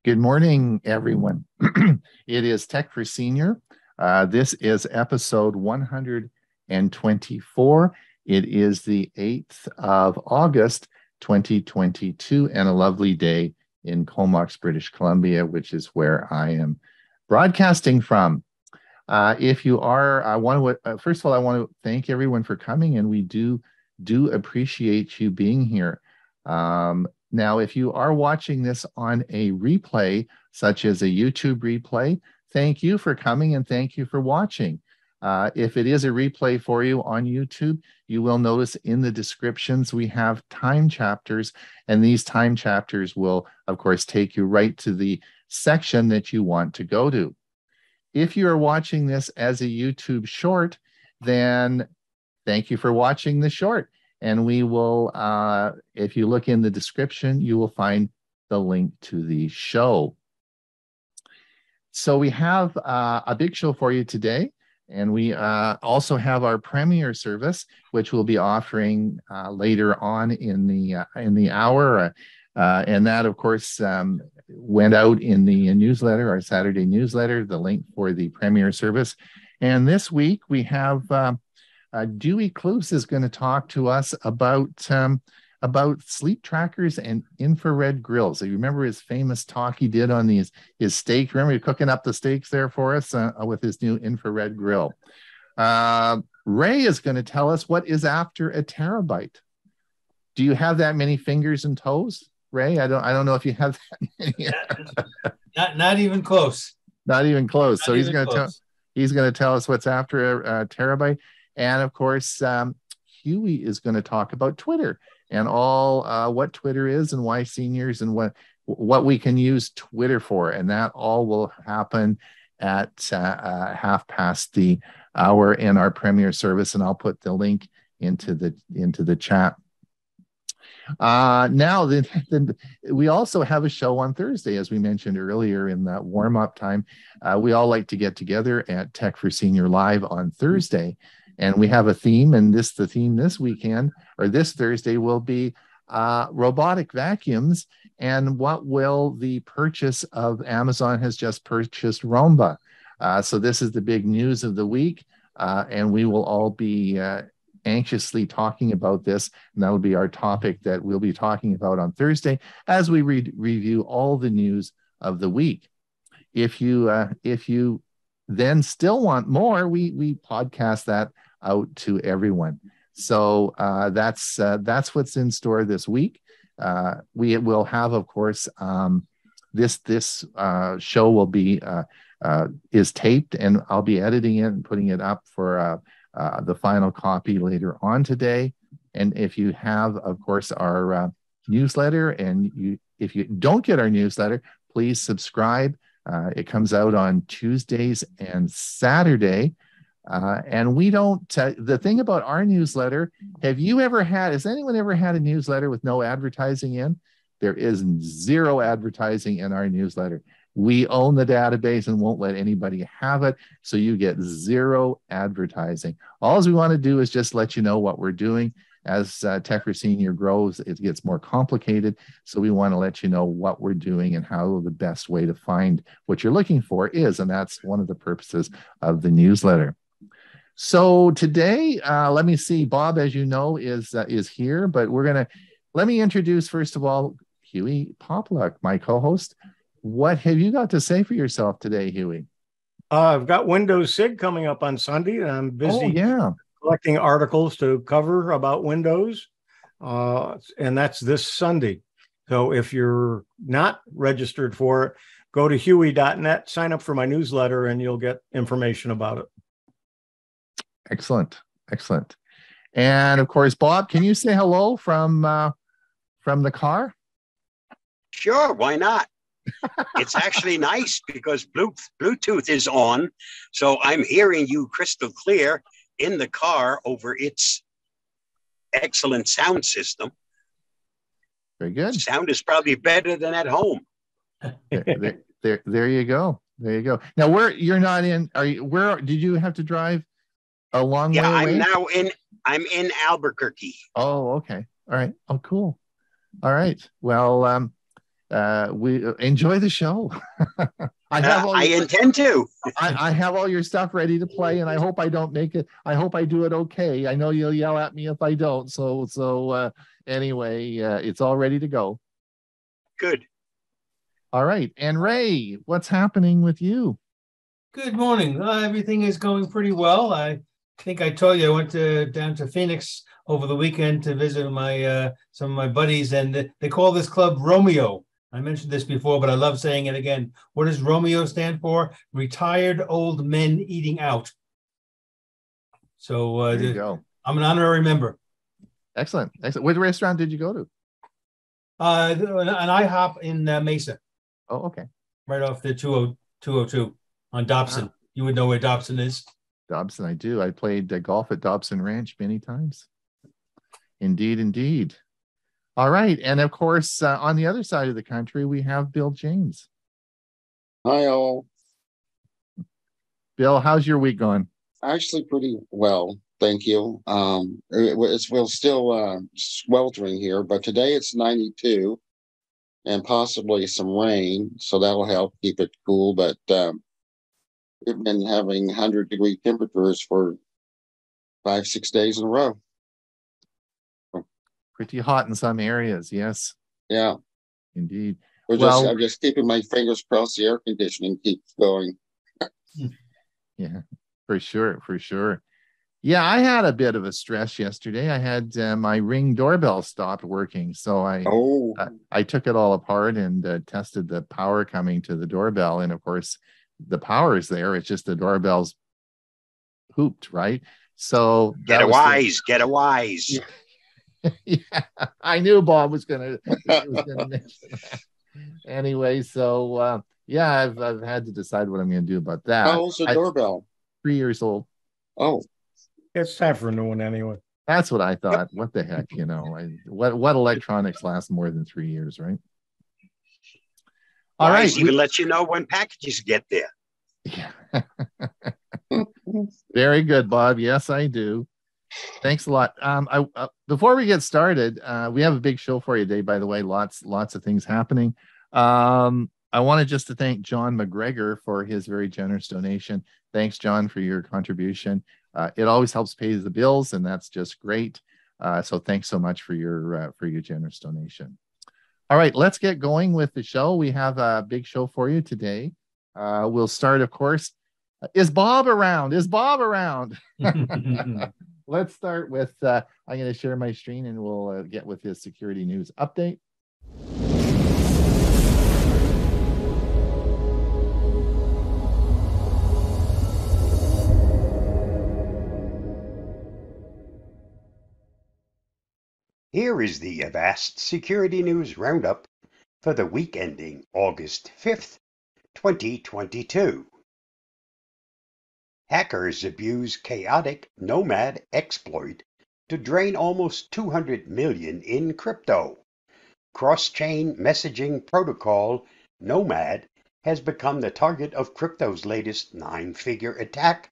Good morning, everyone. It is Tech for Senior. This is episode 124. It is the 8th of August, 2022, and a lovely day in Comox, British Columbia, which is where I am broadcasting from. If you are, first of all, I want to thank everyone for coming, and we do appreciate you being here. Now, if you are watching this on a replay, such as a YouTube replay, thank you for coming and thank you for watching. If it is a replay for you on YouTube, you will notice in the descriptions we have time chapters, and these time chapters will, of course, take you right to the section that you want to go to. If you are watching this as a YouTube short, then thank you for watching the short. And we will, if you look in the description, you will find the link to the show. So we have a big show for you today. And we also have our premiere service, which we'll be offering later on in the hour. And that, of course, went out in the newsletter, our Saturday newsletter, the link for the premiere service. And this week we have Dewey Kloos is going to talk to us about sleep trackers and infrared grills. So you remember his famous talk he did on his steak. Remember he cooking up the steaks there for us with his new infrared grill. Ray is going to tell us what is after a terabyte. Do you have that many fingers and toes, Ray? I don't know if you have that many. not even close. Not even close. So he's going to tell us what's after a terabyte. And of course, Hewie is going to talk about Twitter and all what Twitter is and why seniors and what we can use Twitter for. And that all will happen at 1/2 the hour in our premiere service. And I'll put the link into the chat. Now, we also have a show on Thursday, as we mentioned earlier in that warm-up time. We all like to get together at Tech for Senior Live on Thursday. And we have a theme, and the theme this weekend, or this Thursday, will be robotic vacuums and what will the purchase of Amazon has just purchased Roomba. So this is the big news of the week, and we will all be anxiously talking about this, and that'll be our topic that we'll be talking about on Thursday as we review all the news of the week. If you then still want more, we podcast that out to everyone. So that's what's in store this week. We will have, of course, this show will be is taped, and I'll be editing it and putting it up for the final copy later on today. And if you have, of course, our newsletter, and if you don't get our newsletter, please subscribe. It comes out on Tuesdays and Saturday. And we don't, the thing about our newsletter, has anyone ever had a newsletter with no advertising in? There is zero advertising in our newsletter. We own the database and won't let anybody have it. So you get zero advertising. All we want to do is just let you know what we're doing. As Tech for Senior grows, it gets more complicated. So we want to let you know what we're doing and how the best way to find what you're looking for is. And that's one of the purposes of the newsletter. So today, let me see, Bob, as you know, is here, but let me introduce, first of all, Hewie Popluck, my co-host. What have you got to say for yourself today, Hewie? I've got Windows SIG coming up on Sunday, and I'm busy collecting articles to cover about Windows, and that's this Sunday. So if you're not registered for it, go to hewie.net, sign up for my newsletter, and you'll get information about it. Excellent. And of course, Bob, can you say hello from the car? Sure, why not? It's actually nice because Bluetooth is on, so I'm hearing you crystal clear in the car over its excellent sound system. Very good. Sound is probably better than at home. There you go. Now, where did you have to drive a long way away? I'm in Albuquerque. Oh, okay. All right. Oh, cool. All right. Well, we enjoy the show. I intend to. I have all your stuff ready to play, and I hope I don't make it. I hope I do it okay. I know you'll yell at me if I don't. So anyway, it's all ready to go. Good. All right. And Ray, what's happening with you? Good morning. Everything is going pretty well. I think I told you I went down to Phoenix over the weekend to visit my some of my buddies, and they call this club Romeo. I mentioned this before, but I love saying it again. What does Romeo stand for? Retired Old Men Eating Out. So there you go. I'm an honorary member. Excellent. Excellent. What restaurant did you go to? An IHOP in Mesa. Oh, okay. Right off the 202 on Dobson. You would know where Dobson is. Dobson, I do. I played golf at Dobson Ranch many times. Indeed, indeed. All right. And of course, on the other side of the country, we have Bill James. Hi, all. Bill, how's your week going? Actually, pretty well. Thank you. We're still sweltering here, but today it's 92 and possibly some rain. So that'll help keep it cool. But we've been having 100-degree temperatures for 5-6 days in a row. Pretty hot in some areas, yes. Yeah. Indeed. I'm just keeping my fingers crossed the air conditioning keeps going. Yeah, for sure, for sure. Yeah, I had a bit of a stress yesterday. I had my Ring doorbell stopped working, so I took it all apart and tested the power coming to the doorbell, and of course, the power is there. It's just the doorbell's pooped, right? So get a wise. Yeah. Yeah, I knew Bob was gonna mention that. Anyway, so yeah, I've had to decide what I'm gonna do about that. How old's the doorbell? 3 years old. Oh, it's time for a new one anyway. That's what I thought. What the heck, what electronics last more than 3 years, right? All right. Even let you know when packages get there. Yeah. Very good, Bob. Yes, I do. Thanks a lot. Before we get started, we have a big show for you today, by the way. Lots of things happening. I wanted just to thank John McGregor for his very generous donation. Thanks, John, for your contribution. It always helps pay the bills, and that's just great. So thanks so much for your generous donation. All right, let's get going with the show. We have a big show for you today. We'll start, of course. Is Bob around? Is Bob around? Let's start with, I'm going to share my screen and we'll get with his security news update. Here is the Avast Security News Roundup for the week ending August 5th, 2022. Hackers abuse chaotic Nomad exploit to drain almost 200 million in crypto. Cross-chain messaging protocol Nomad has become the target of crypto's latest 9-figure attack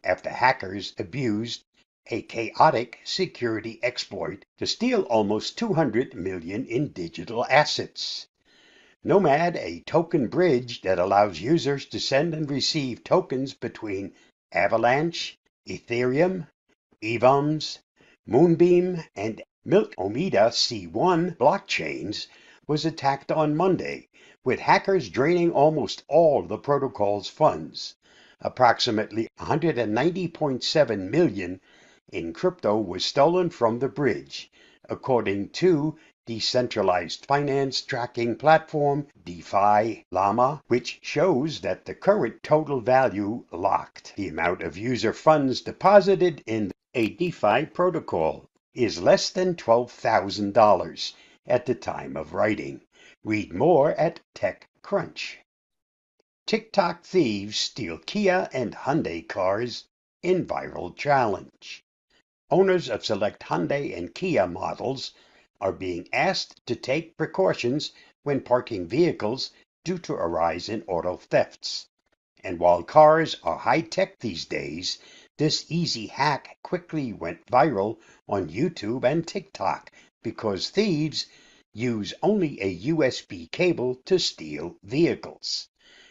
after hackers abused a chaotic security exploit to steal almost 200 million in digital assets. Nomad, a token bridge that allows users to send and receive tokens between Avalanche, Ethereum, EVOMS, Moonbeam, and ℏ𝕠𝕠𝕟 C1 blockchains, was attacked on Monday, with hackers draining almost all the protocol's funds. Approximately 190.7 million in crypto was stolen from the bridge, according to decentralized finance tracking platform DeFi Llama, which shows that the current total value locked, the amount of user funds deposited in a DeFi protocol, is less than $12,000 at the time of writing. Read more at TechCrunch. TikTok thieves steal Kia and Hyundai cars in viral challenge. Owners of select Hyundai and Kia models are being asked to take precautions when parking vehicles due to a rise in auto thefts. And while cars are high-tech these days, this easy hack quickly went viral on YouTube and TikTok because thieves use only a USB cable to steal vehicles.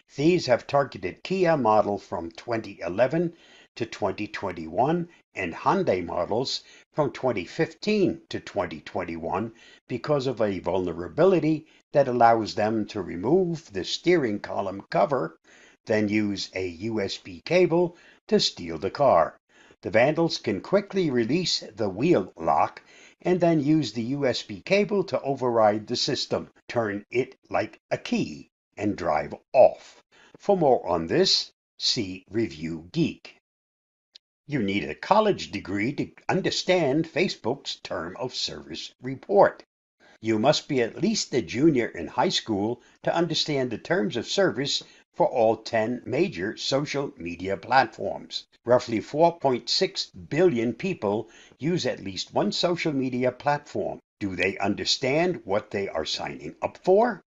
Thieves have targeted Kia model from 2011 to 2021 and Hyundai models from 2015 to 2021 because of a vulnerability that allows them to remove the steering column cover, then use a USB cable to steal the car. The vandals can quickly release the wheel lock and then use the USB cable to override the system, turn it like a key, and drive off. For more on this, see Review Geek. You need a college degree to understand Facebook's Term of Service report. You must be at least a junior in high school to understand the terms of service for all 10 major social media platforms. Roughly 4.6 billion people use at least one social media platform. Do they understand what they are signing up for?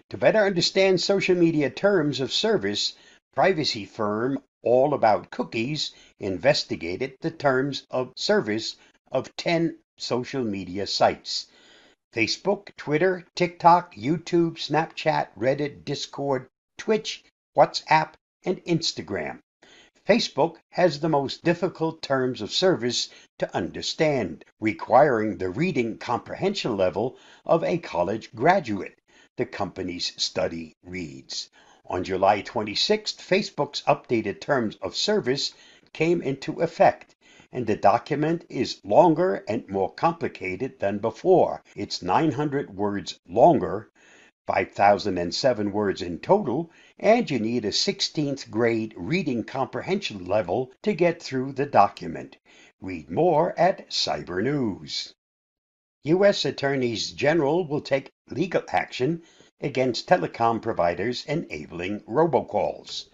To better understand social media terms of service, privacy firm All About Cookies investigated the terms of service of 10 social media sites: Facebook, Twitter, TikTok, YouTube, Snapchat, Reddit, Discord, Twitch, WhatsApp, and Instagram. Facebook has the most difficult terms of service to understand, requiring the reading comprehension level of a college graduate, the company's study reads. On July 26th, Facebook's updated terms of service came into effect, and the document is longer and more complicated than before. It's 900 words longer, 5,007 words in total, and you need a 16th grade reading comprehension level to get through the document. Read more at Cyber News. U.S. attorneys general will take legal action against telecom providers enabling robocalls.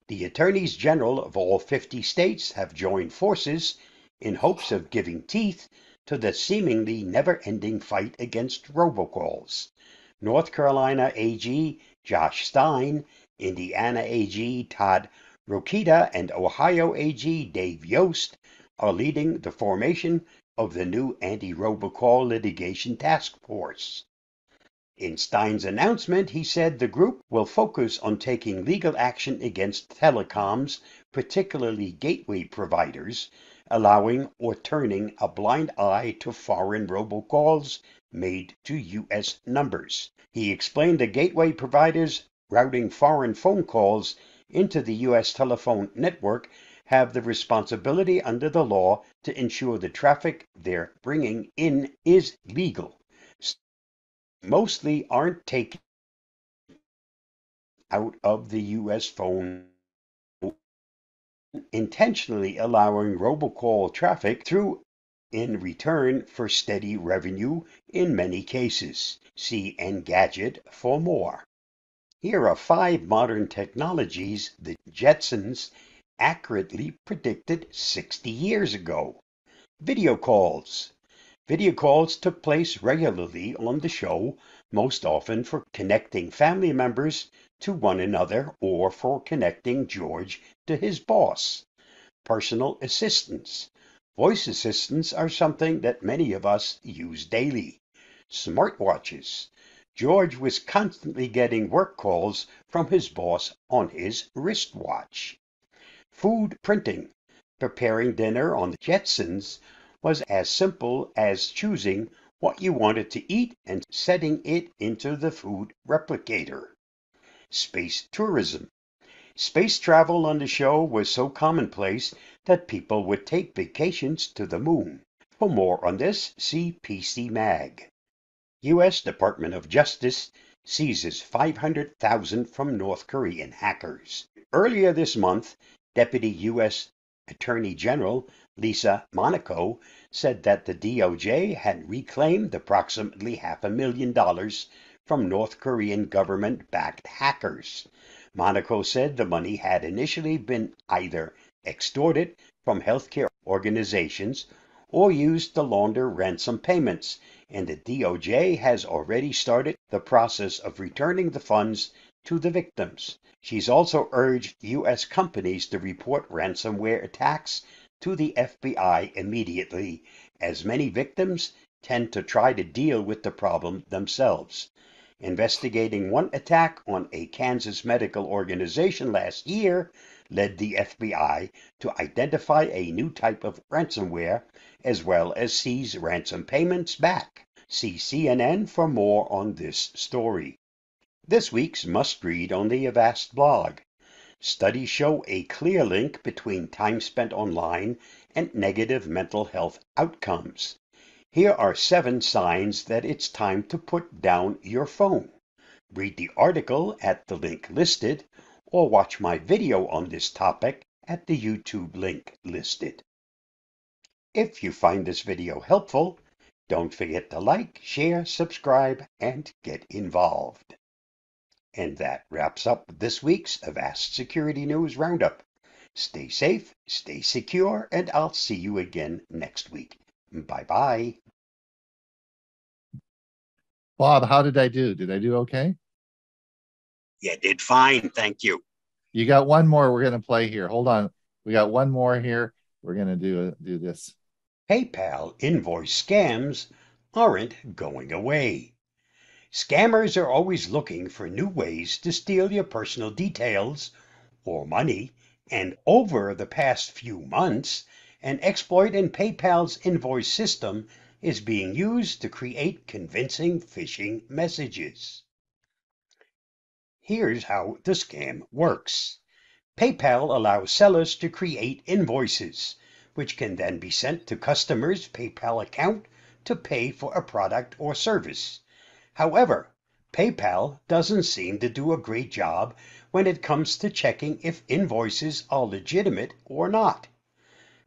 The attorneys general of all 50 states have joined forces in hopes of giving teeth to the seemingly never-ending fight against robocalls. North Carolina AG Josh Stein, Indiana AG Todd Rokita, and Ohio AG Dave Yost are leading the formation of the new anti-robocall litigation task force. In Stein's announcement, he said the group will focus on taking legal action against telecoms, particularly gateway providers, allowing or turning a blind eye to foreign robocalls made to U.S. numbers. He explained the gateway providers routing foreign phone calls into the U.S. telephone network have the responsibility under the law to ensure the traffic they're bringing in is legal. Mostly aren't taken out of the U.S. phone, intentionally allowing robocall traffic through in return for steady revenue in many cases. See Engadget for more. Here are 5 modern technologies the Jetsons accurately predicted 60 years ago. Video calls. Video calls took place regularly on the show, most often for connecting family members to one another or for connecting George to his boss. Personal assistants. Voice assistants are something that many of us use daily. Smartwatches. George was constantly getting work calls from his boss on his wristwatch. Food printing. Preparing dinner on the Jetsons was as simple as choosing what you wanted to eat and setting it into the food replicator. Space tourism. Space travel on the show was so commonplace that people would take vacations to the moon. For more on this, see PC Mag. U.S. Department of Justice seizes 500,000 from North Korean hackers. Earlier this month, Deputy U.S. Attorney General Lisa Monaco said that the DOJ had reclaimed approximately $500,000 from North Korean government-backed hackers. Monaco said the money had initially been either extorted from healthcare organizations or used to launder ransom payments, and the DOJ has already started the process of returning the funds to the victims. She's also urged U.S. companies to report ransomware attacks to the FBI immediately, as many victims tend to try to deal with the problem themselves. Investigating one attack on a Kansas medical organization last year led the FBI to identify a new type of ransomware, as well as seize ransom payments back. See CNN for more on this story. This week's must-read on the Avast blog. Studies show a clear link between time spent online and negative mental health outcomes. Here are 7 signs that it's time to put down your phone. Read the article at the link listed, or watch my video on this topic at the YouTube link listed. If you find this video helpful, don't forget to like, share, subscribe, and get involved. And that wraps up this week's Avast Security News Roundup. Stay safe, stay secure, and I'll see you again next week. Bye-bye. Bob, how did I do? Did I do okay? You did fine, thank you. You got one more we're going to play here. Hold on. We got one more here. We're going to do this. PayPal invoice scams aren't going away. Scammers are always looking for new ways to steal your personal details or money, and over the past few months, an exploit in PayPal's invoice system is being used to create convincing phishing messages. Here's how the scam works. PayPal allows sellers to create invoices, which can then be sent to customers' PayPal account to pay for a product or service. However, PayPal doesn't seem to do a great job when it comes to checking if invoices are legitimate or not.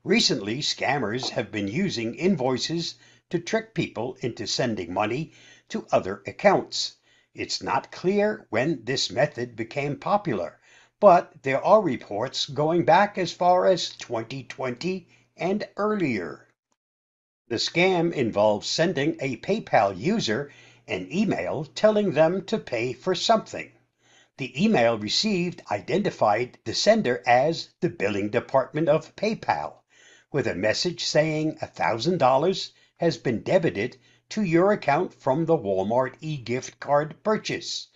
Recently, scammers have been using invoices to trick people into sending money to other accounts. It's not clear when this method became popular, but there are reports going back as far as 2020 and earlier. The scam involves sending a PayPal user an email telling them to pay for something. The email received identified the sender as the billing department of PayPal, with a message saying $1,000 has been debited to your account from the Walmart e-gift card purchase,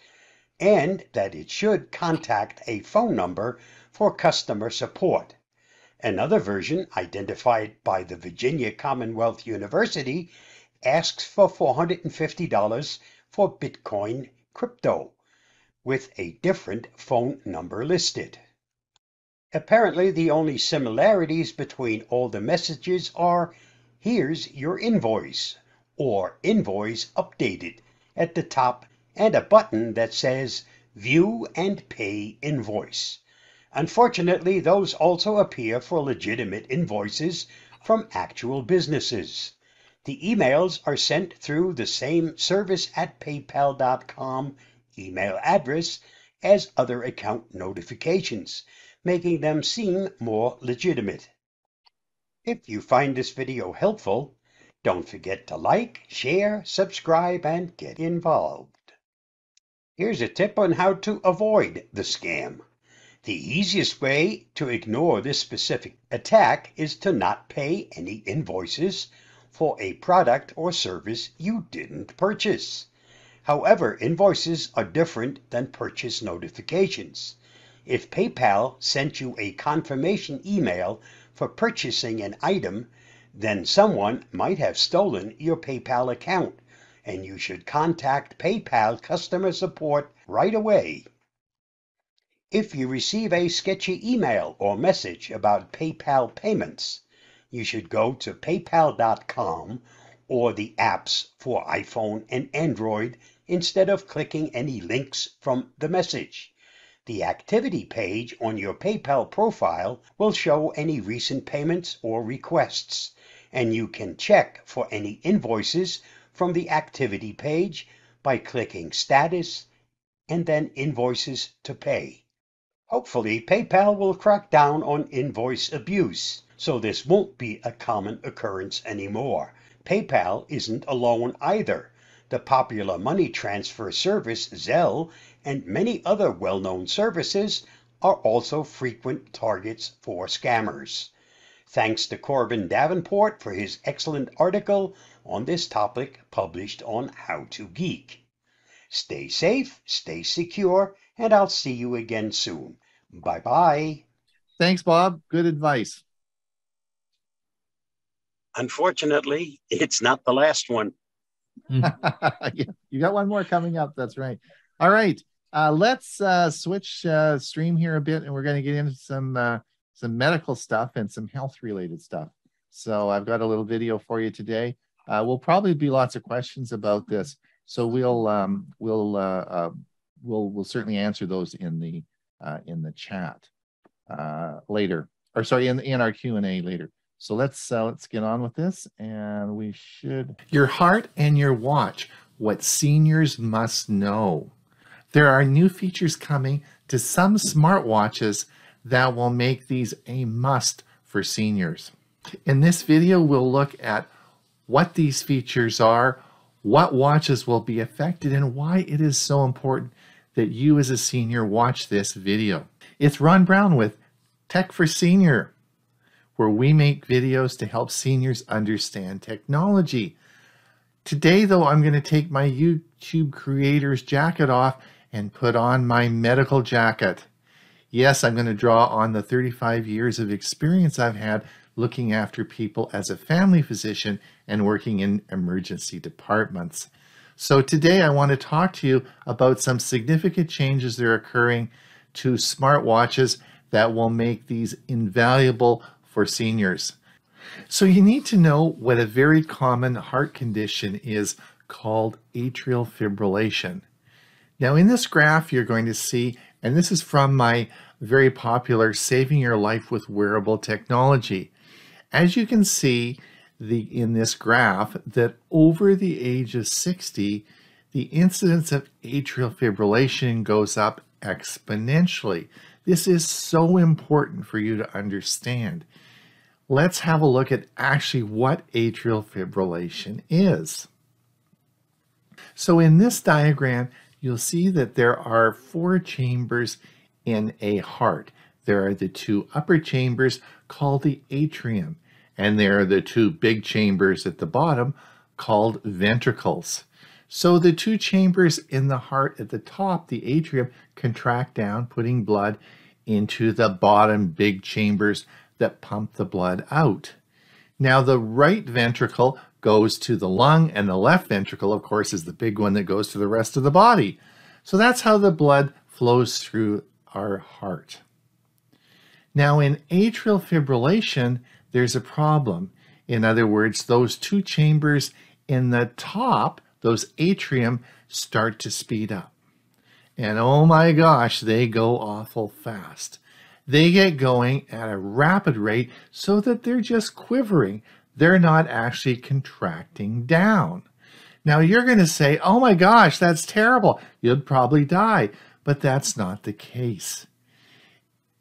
and that it should contact a phone number for customer support. Another version, identified by the Virginia Commonwealth University, asks for $450 for Bitcoin crypto, with a different phone number listed. Apparently, the only similarities between all the messages are, "Here's your invoice," or "Invoice updated" at the top, and a button that says "View and Pay Invoice." Unfortunately, those also appear for legitimate invoices from actual businesses. The emails are sent through the same service@paypal.com email address as other account notifications, making them seem more legitimate. If you find this video helpful, don't forget to like, share, subscribe, and get involved. Here's a tip on how to avoid the scam. The easiest way to ignore this specific attack is to not pay any invoices for a product or service you didn't purchase. However, invoices are different than purchase notifications. If PayPal sent you a confirmation email for purchasing an item, then someone might have stolen your PayPal account, and you should contact PayPal customer support right away. If you receive a sketchy email or message about PayPal payments, you should go to paypal.com or the apps for iPhone and Android instead of clicking any links from the message. The activity page on your PayPal profile will show any recent payments or requests, and you can check for any invoices from the activity page by clicking Status and then Invoices to Pay. Hopefully, PayPal will crack down on invoice abuse, so this won't be a common occurrence anymore. PayPal isn't alone either. The popular money transfer service Zelle and many other well-known services are also frequent targets for scammers. Thanks to Corbin Davenport for his excellent article on this topic published on How to Geek. Stay safe, stay secure, and I'll see you again soon. Bye-bye. Thanks, Bob. Good advice. Unfortunately, it's not the last one. Yeah, you got one more coming up. That's right. All right. Let's switch stream here a bit, and we're going to get into some medical stuff and some health-related stuff. So I've got a little video for you today. Will probably be lots of questions about this. So we'll certainly answer those in the chat later, or sorry, in our Q&A later. So let's get on with this, and we should. Your heart and your watch, what seniors must know. There are new features coming to some smartwatches that will make these a must for seniors. In this video, we'll look at what these features are, what watches will be affected, and why it is so important that you as a senior watch this video. It's Ron Brown with Tech for Senior, where we make videos to help seniors understand technology. Today, though, I'm going to take my YouTube creator's jacket off and put on my medical jacket. Yes, I'm going to draw on the 35 years of experience I've had looking after people as a family physician and working in emergency departments. So today I want to talk to you about some significant changes that are occurring to smartwatches that will make these invaluable for seniors. So you need to know what a very common heart condition is called atrial fibrillation. Now in this graph you're going to see, and this is from my very popular Saving Your Life with Wearable Technology. As you can see in this graph that over the age of 60, the incidence of atrial fibrillation goes up exponentially. This is so important for you to understand. Let's have a look at actually what atrial fibrillation is. So in this diagram, you'll see that there are 4 chambers in a heart. There are the 2 upper chambers called the atrium, and there are the 2 big chambers at the bottom called ventricles. So the 2 chambers in the heart at the top, the atrium, contract down, putting blood into the bottom big chambers that pump the blood out. Now the right ventricle goes to the lung, and the left ventricle, of course, is the big one that goes to the rest of the body. So that's how the blood flows through our heart. Now in atrial fibrillation, there's a problem. In other words, those 2 chambers in the top, those atrium, start to speed up. And oh my gosh, they go awful fast. They get going at a rapid rate so that they're just quivering. They're not actually contracting down. Now you're going to say, oh my gosh, that's terrible. You'd probably die. But that's not the case.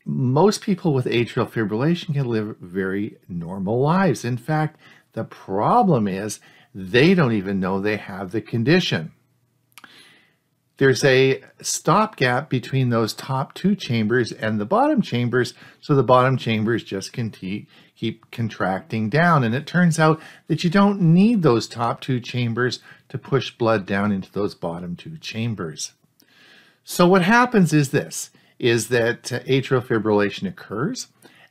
Most people with atrial fibrillation can live very normal lives. In fact, the problem is they don't even know they have the condition. There's a stopgap between those top 2 chambers and the bottom chambers, so the bottom chambers just keep contracting down. And it turns out that you don't need those top 2 chambers to push blood down into those bottom 2 chambers. So what happens is this, is that atrial fibrillation occurs,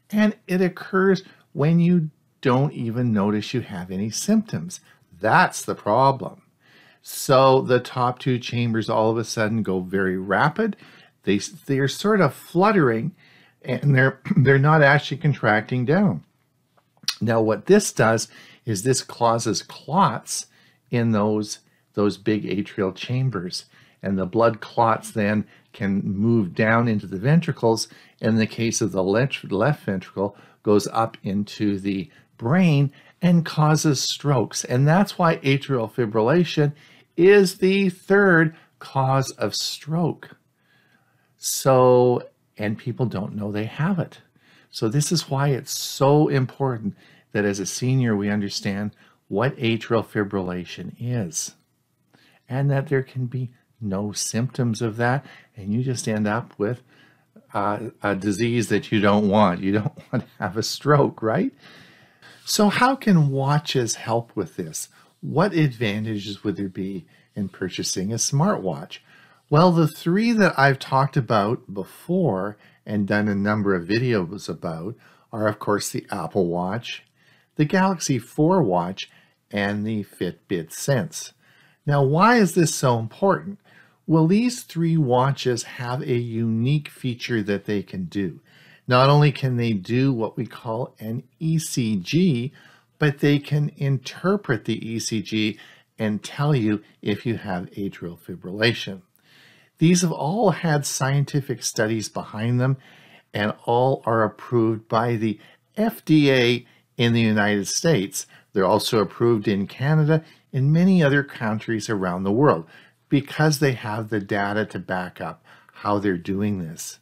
and it occurs when you don't even notice you have any symptoms. That's the problem. So the top 2 chambers all of a sudden go very rapid. They're sort of fluttering, and they're not actually contracting down. Now what this does is this causes clots in those big atrial chambers, and the blood clots then can move down into the ventricles. In the case of the left ventricle, goes up into the brain and causes strokes. And that's why atrial fibrillation is the 3rd cause of stroke. So, and people don't know they have it. So this is why it's so important that as a senior we understand what atrial fibrillation is, and that there can be no symptoms of that, and you just end up with a disease that you don't want. You don't want to have a stroke, right? So how can watches help with this? What advantages would there be in purchasing a smartwatch? Well, the three that I've talked about before and done a number of videos about are, of course, the Apple Watch, the Galaxy 4 watch, and the Fitbit Sense. Now, why is this so important? Well, these three watches have a unique feature that they can do. Not only can they do what we call an ECG, but they can interpret the ECG and tell you if you have atrial fibrillation. These have all had scientific studies behind them, and all are approved by the FDA in the United States. They're also approved in Canada and many other countries around the world because they have the data to back up how they're doing this.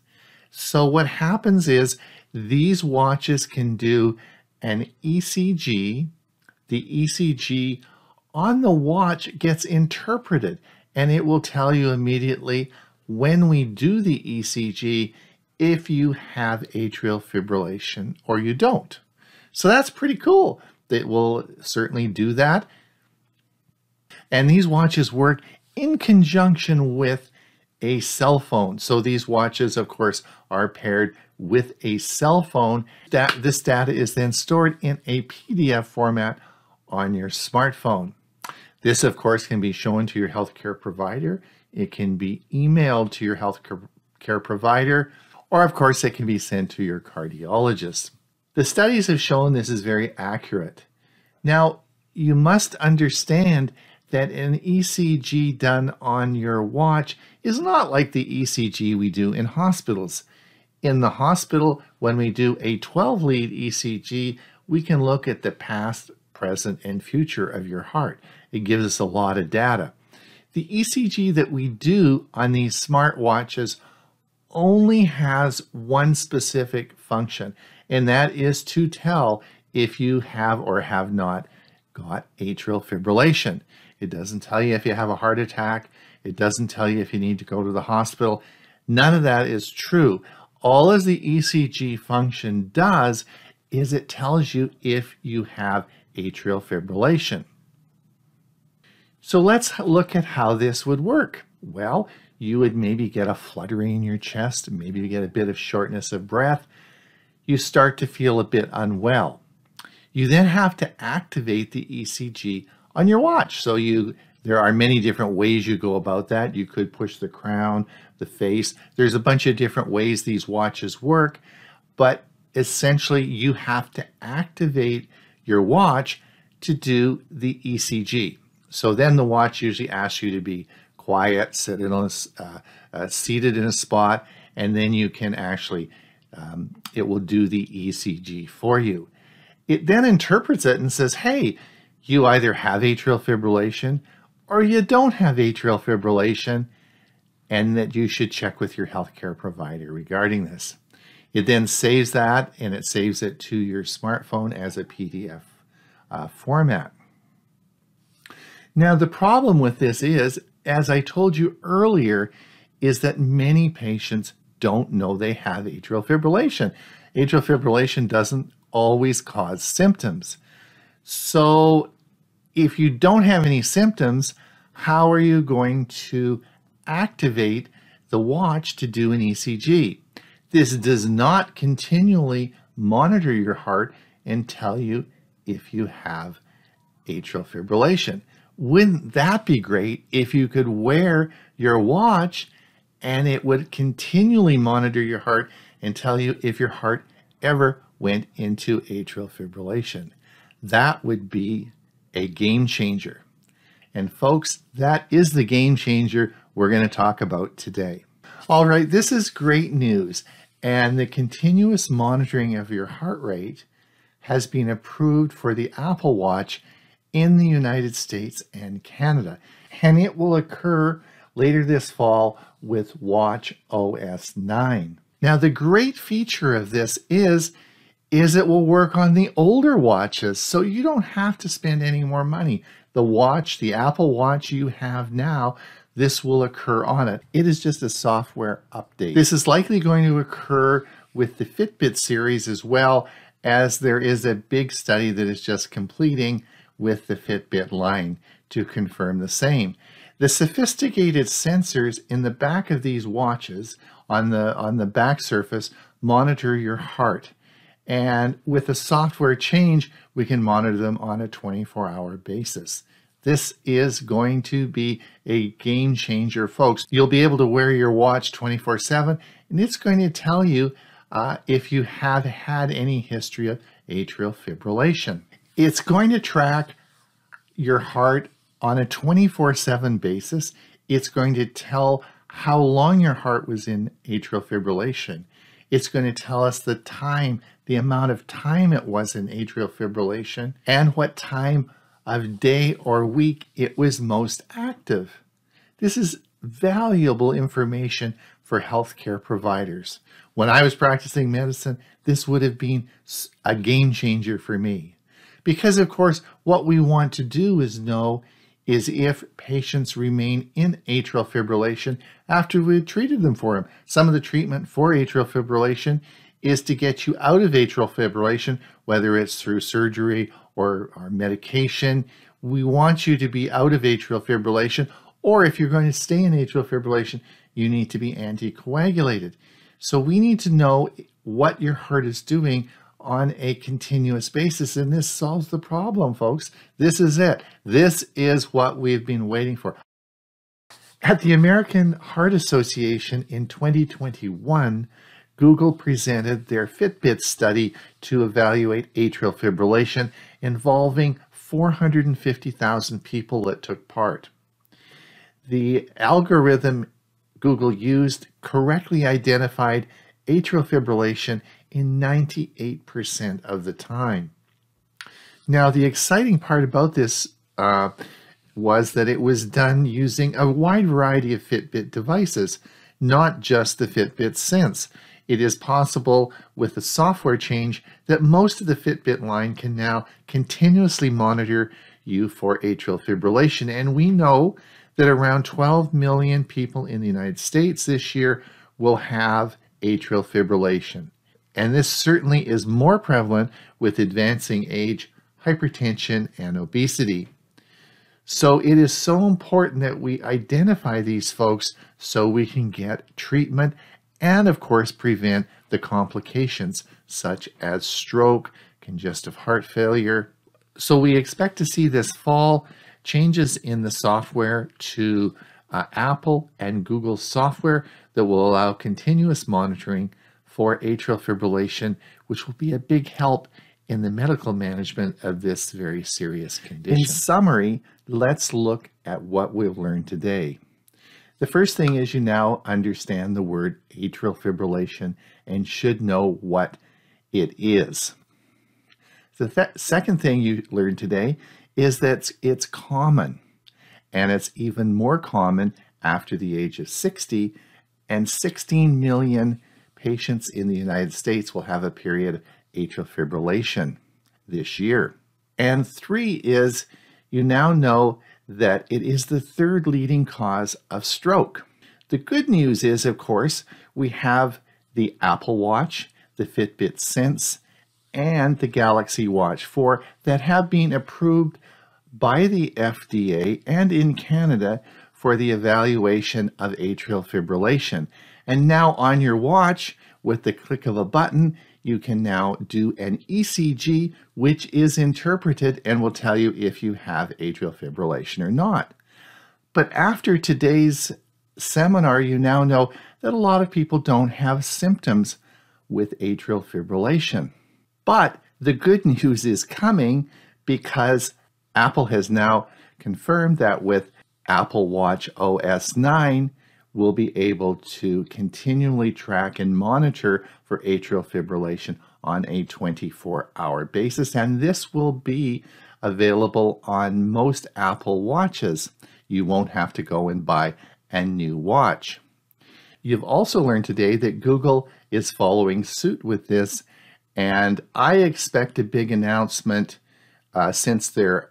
So what happens is these watches can do an ECG. The ECG on the watch gets interpreted, and it will tell you immediately when we do the ECG if you have atrial fibrillation or you don't. So that's pretty cool. It will certainly do that. And these watches work in conjunction with a cell phone. So these watches, of course, are paired with a cell phone. This data is then stored in a PDF format on your smartphone. This, of course, can be shown to your healthcare provider. It can be emailed to your healthcare provider, or of course, it can be sent to your cardiologist. The studies have shown this is very accurate. Now, you must understand that an ECG done on your watch is not like the ECG we do in hospitals. In the hospital, when we do a 12-lead ECG, we can look at the past, present, and future of your heart. It gives us a lot of data. The ECG that we do on these smartwatches only has one specific function, and that is to tell if you have or have not got atrial fibrillation. It doesn't tell you if you have a heart attack. It doesn't tell you if you need to go to the hospital. None of that is true. All as the ECG function does is it tells you if you have atrial fibrillation. So let's look at how this would work. Well, you would maybe get a fluttering in your chest, maybe you get a bit of shortness of breath. You start to feel a bit unwell. You then have to activate the ECG on your watch. So there are many different ways you go about that. You could push the crown, the face. There's a bunch of different ways these watches work, but essentially you have to activate your watch to do the ECG. So then the watch usually asks you to be quiet, seated in a spot, and then you can actually, it will do the ECG for you. It then interprets it and says, hey, you either have atrial fibrillation or you don't have atrial fibrillation, and that you should check with your healthcare provider regarding this. It then saves that, and it saves it to your smartphone as a PDF format. Now, the problem with this is, as I told you earlier, is that many patients don't know they have atrial fibrillation. Atrial fibrillation doesn't always cause symptoms. So if you don't have any symptoms, how are you going to activate the watch to do an ECG? This does not continually monitor your heart and tell you if you have atrial fibrillation. Wouldn't that be great if you could wear your watch and it would continually monitor your heart and tell you if your heart ever went into atrial fibrillation? That would be a game changer. And folks, that is the game changer we're going to talk about today. All right, this is great news. And the continuous monitoring of your heart rate has been approved for the Apple Watch in the United States and Canada. And it will occur later this fall with Watch OS 9. Now, the great feature of this is it will work on the older watches, so you don't have to spend any more money. The watch, the Apple Watch you have now, this will occur on it. It is just a software update. This is likely going to occur with the Fitbit series as well, as there is a big study that is just completing with the Fitbit line to confirm the same. The sophisticated sensors in the back of these watches on the back surface monitor your heart. And with a software change, we can monitor them on a 24-hour basis. This is going to be a game changer, folks. You'll be able to wear your watch 24/7, and it's going to tell you if you have had any history of atrial fibrillation. It's going to track your heart on a 24/7 basis. It's going to tell how long your heart was in atrial fibrillation. It's going to tell us the time, the amount of time it was in atrial fibrillation, and what time of day or week it was most active. This is valuable information for healthcare providers. When I was practicing medicine, this would have been a game changer for me. Because of course, what we want to do is know is if patients remain in atrial fibrillation after we've treated them for them. Some of the treatment for atrial fibrillation is to get you out of atrial fibrillation, whether it's through surgery or medication. We want you to be out of atrial fibrillation, or if you're going to stay in atrial fibrillation, you need to be anticoagulated. So we need to know what your heart is doing on a continuous basis, and this solves the problem, folks. This is it. This is what we've been waiting for. At the American Heart Association in 2021, Google presented their Fitbit study to evaluate atrial fibrillation involving 450,000 people that took part. The algorithm Google used correctly identified atrial fibrillation in 98% of the time. Now, the exciting part about this was that it was done using a wide variety of Fitbit devices, not just the Fitbit Sense. It is possible with a software change that most of the Fitbit line can now continuously monitor you for atrial fibrillation. And we know that around 12 million people in the United States this year will have atrial fibrillation. And this certainly is more prevalent with advancing age, hypertension, and obesity. So it is so important that we identify these folks so we can get treatment and, of course, prevent the complications such as stroke, congestive heart failure. So we expect to see this fall changes in the software to Apple and Google software that will allow continuous monitoring for atrial fibrillation, which will be a big help in the medical management of this very serious condition. In summary, let's look at what we've learned today. The first thing is you now understand the word atrial fibrillation and should know what it is. The second thing you learned today is that it's common, and it's even more common after the age of 60, and 16 million patients in the United States will have a period of atrial fibrillation this year. And 3 is you now know that it is the third leading cause of stroke. The good news is, of course, we have the Apple Watch, the Fitbit Sense, and the Galaxy Watch 4 that have been approved by the FDA and in Canada for the evaluation of atrial fibrillation. And now on your watch, with the click of a button, you can now do an ECG, which is interpreted and will tell you if you have atrial fibrillation or not. But after today's seminar, you now know that a lot of people don't have symptoms with atrial fibrillation. But the good news is coming, because Apple has now confirmed that with Apple Watch OS 9, we'll be able to continually track and monitor for atrial fibrillation on a 24-hour basis. And this will be available on most Apple Watches. You won't have to go and buy a new watch. You've also learned today that Google is following suit with this, and I expect a big announcement since their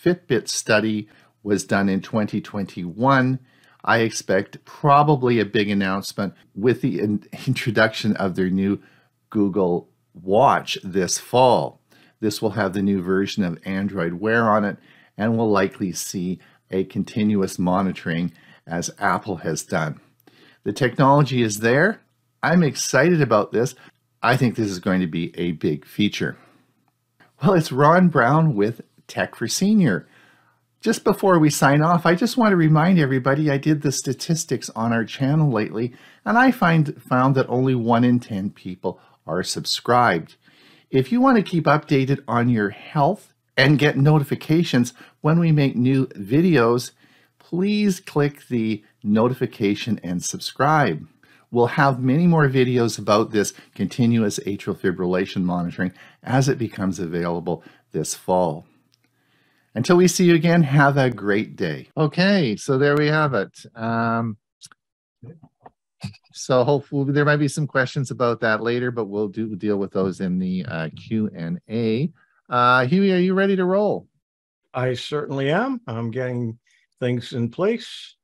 Fitbit study was done in 2021. I expect probably a big announcement with the introduction of their new Google Watch this fall. This will have the new version of Android Wear on it, and we'll likely see a continuous monitoring as Apple has done. The technology is there. I'm excited about this. I think this is going to be a big feature. Well, it's Ron Brown with Tech for Senior. Just before we sign off, I just want to remind everybody I did the statistics on our channel lately, and I found that only 1 in 10 people are subscribed. If you want to keep updated on your health and get notifications when we make new videos, please click the notification and subscribe. We'll have many more videos about this continuous atrial fibrillation monitoring as it becomes available this fall. Until we see you again, have a great day. Okay, so there we have it. So hopefully there might be some questions about that later, but we'll deal with those in the Q&A. Hewie, are you ready to roll? I certainly am. I'm getting things in place.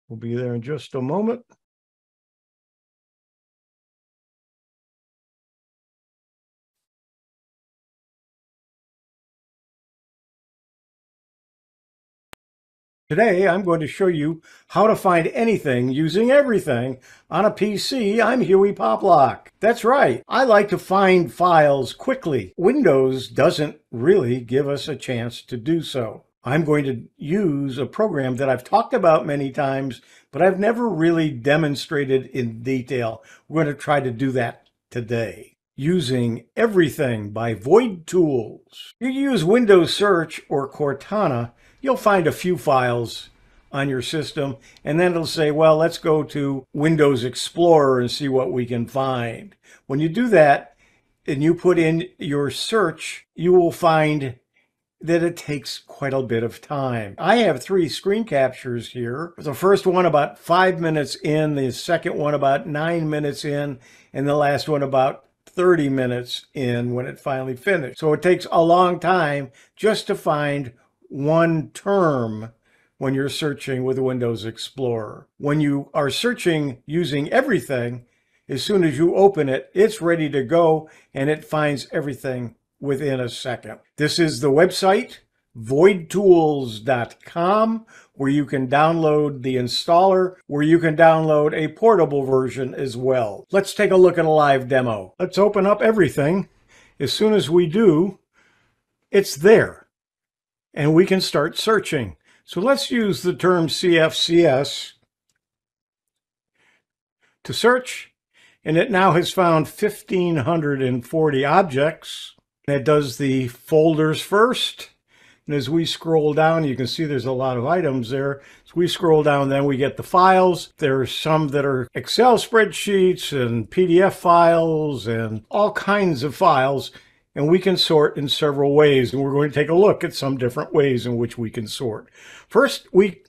We'll be there in just a moment. Today, I'm going to show you how to find anything using everything on a PC. I'm Hewie Poplock. That's right. I like to find files quickly. Windows doesn't really give us a chance to do so. I'm going to use a program that I've talked about many times, but I've never really demonstrated in detail. We're going to try to do that today. Using Everything by Void Tools. You use Windows Search or Cortana, you'll find a few files on your system, and then it'll say, well, let's go to Windows Explorer and see what we can find. When you do that and you put in your search, you will find that it takes quite a bit of time. I have 3 screen captures here. The first one about 5 minutes in, the second one about 9 minutes in, and the last one about 30 minutes in when it finally finished. So it takes a long time just to find one term when you're searching with Windows Explorer. When you are searching using Everything, as soon as you open it, it's ready to go and it finds everything within a second. This is the website, voidtools.com, where you can download the installer, where you can download a portable version as well. Let's take a look at a live demo. Let's open up Everything. As soon as we do, it's there. And we can start searching. So let's use the term CFCS to search, and it now has found 1,540 objects. It does the folders first, and as we scroll down, you can see there's a lot of items there. As we scroll down, then we get the files. There are some that are Excel spreadsheets and PDF files and all kinds of files. And we can sort in several ways, and we're going to take a look at some different ways in which we can sort. First, we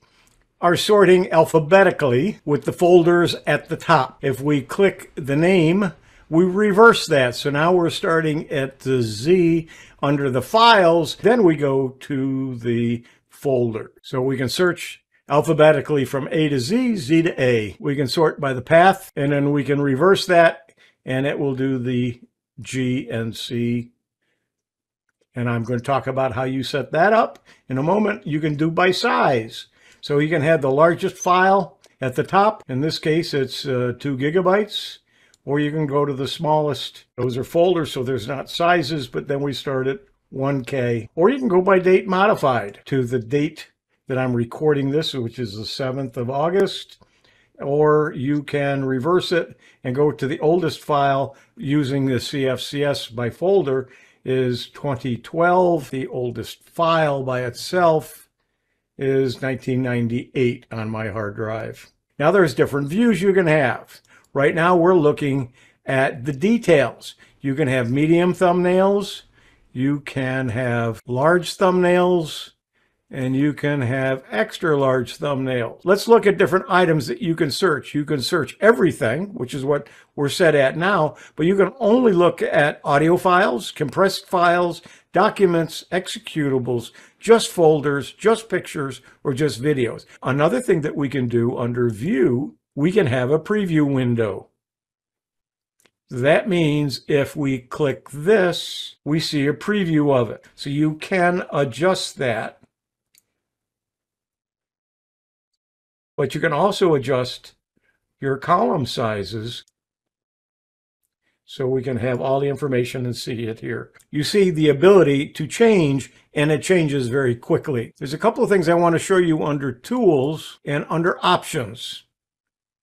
are sorting alphabetically with the folders at the top. If we click the name, we reverse that. So now we're starting at the Z under the files, then we go to the folder. So we can search alphabetically from A to Z, Z to A. We can sort by the path, and then we can reverse that, and it will do the G and C. And I'm going to talk about how you set that up in a moment. You can do by size. So you can have the largest file at the top. In this case, it's 2 gigabytes. Or you can go to the smallest. Those are folders, so there's not sizes, but then we start at 1K. Or you can go by date modified to the date that I'm recording this, which is the 7th of August. Or you can reverse it and go to the oldest file using the CFCS by folder is 2012. The oldest file by itself is 1998 on my hard drive. Now there's different views you can have. Right now we're looking at the details. You can have medium thumbnails, you can have large thumbnails, and you can have extra large thumbnails. Let's look at different items that you can search. You can search everything, which is what we're set at now, but you can only look at audio files, compressed files, documents, executables, just folders, just pictures, or just videos. Another thing that we can do under View, we can have a preview window. That means if we click this, we see a preview of it. So you can adjust that. But you can also adjust your column sizes so we can have all the information and see it here. You see the ability to change, and it changes very quickly. There's a couple of things I want to show you under Tools and under Options.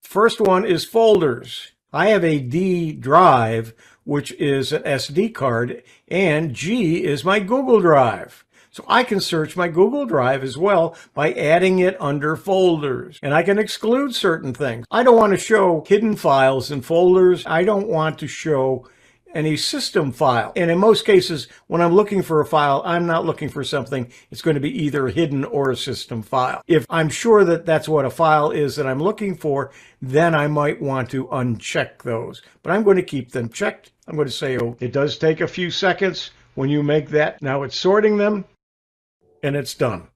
First one is Folders. I have a D drive, which is an SD card, and G is my Google Drive. So I can search my Google Drive as well by adding it under folders. And I can exclude certain things. I don't want to show hidden files in folders. I don't want to show any system file. And in most cases, when I'm looking for a file, I'm not looking for something. It's going to be either hidden or a system file. If I'm sure that that's what a file is that I'm looking for, then I might want to uncheck those. But I'm going to keep them checked. I'm going to say, oh, it does take a few seconds when you make that. Now it's sorting them. And it's done.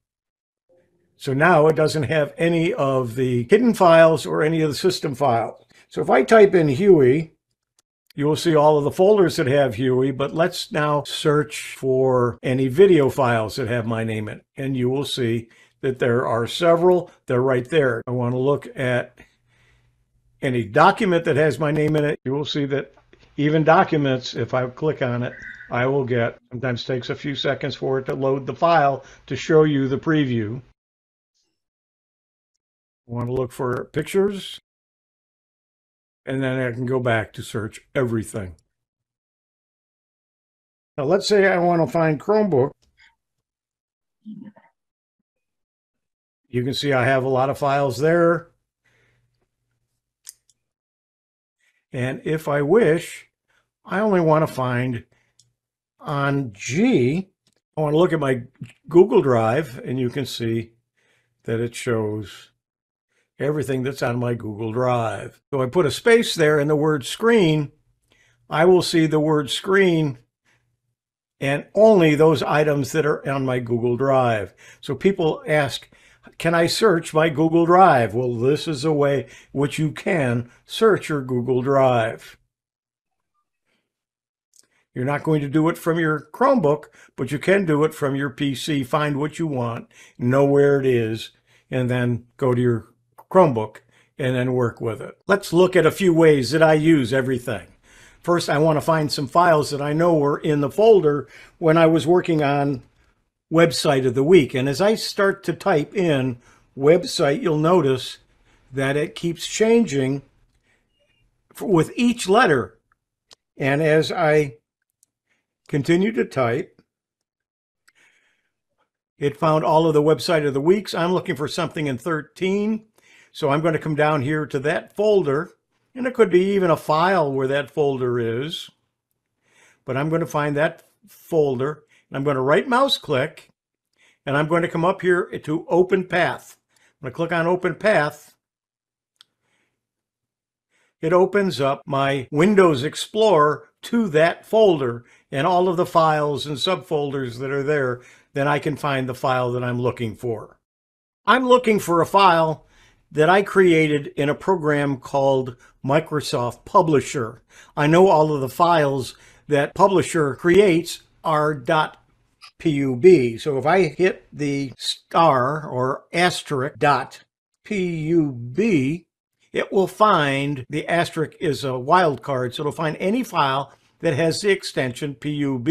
So now it doesn't have any of the hidden files or any of the system files. So if I type in Hewie, you will see all of the folders that have Hewie, but let's now search for any video files that have my name in it. And you will see that there are several. They're right there. I want to look at any document that has my name in it. You will see that even documents, if I click on it, I will get, sometimes takes a few seconds for it to load the file to show you the preview. I want to look for pictures, and then I can go back to search everything. Now let's say I want to find Chromebook. You can see I have a lot of files there. And if I wish, I only want to find on G, I want to look at my Google Drive, and you can see that it shows everything that's on my Google Drive. So I put a space there in the word screen, I will see the word screen and only those items that are on my Google Drive. So people ask, can I search my Google Drive? Well, this is a way which you can search your Google Drive. You're not going to do it from your Chromebook, but you can do it from your PC. Find what you want, know where it is, and then go to your Chromebook and then work with it. Let's look at a few ways that I use everything. First, I want to find some files that I know were in the folder when I was working on Website of the Week. And as I start to type in website, you'll notice that it keeps changing with each letter. And as I continue to type, it found all of the Website of the Weeks. I'm looking for something in 13. So I'm going to come down here to that folder, and it could be even a file where that folder is. But I'm going to find that folder, and I'm going to right mouse click, and I'm going to come up here to Open Path. I'm going to click on Open Path. It opens up my Windows Explorer to that folder and all of the files and subfolders that are there. Then I can find the file that I'm looking for. I'm looking for a file that I created in a program called Microsoft Publisher. I know all of the files that Publisher creates are .pub. So if I hit the star or asterisk .pub, it will find the asterisk is a wildcard. So it'll find any file that has the extension pub.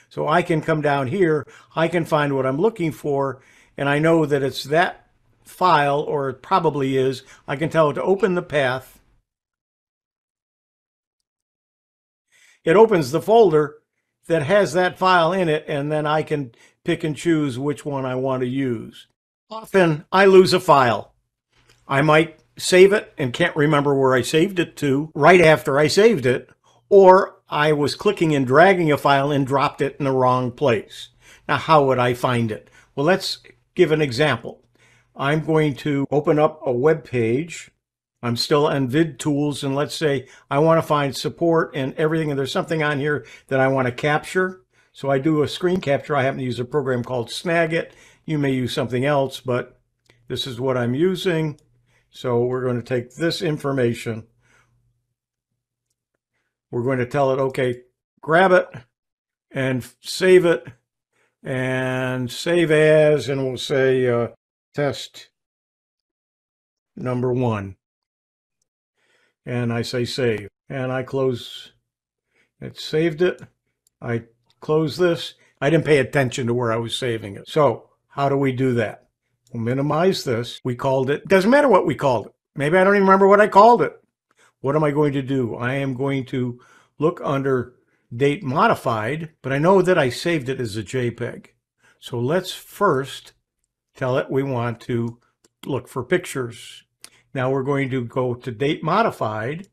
So I can come down here, I can find what I'm looking for, and I know that it's that file, or it probably is. I can tell it to open the path. It opens the folder that has that file in it, and then I can pick and choose which one I want to use. Often I lose a file. I might save it and can't remember where I saved it to right after I saved it, or I was clicking and dragging a file and dropped it in the wrong place. Now, how would I find it? Well, let's give an example. I'm going to open up a web page. I'm still on Vid Tools, and let's say I want to find support and everything, and there's something on here that I want to capture. So I do a screen capture. I happen to use a program called Snagit. You may use something else, but this is what I'm using. So we're going to take this information. We're going to tell it, okay, grab it and save it and save as, and we'll say test number 1. And I say save, and I close. It saved it. I close this. I didn't pay attention to where I was saving it. So how do we do that? We'll minimize this. We called it. Doesn't matter what we called it. Maybe I don't even remember what I called it. What am I going to do? I am going to look under date modified, but I know that I saved it as a JPEG. So let's first tell it we want to look for pictures. Now we're going to go to date modified.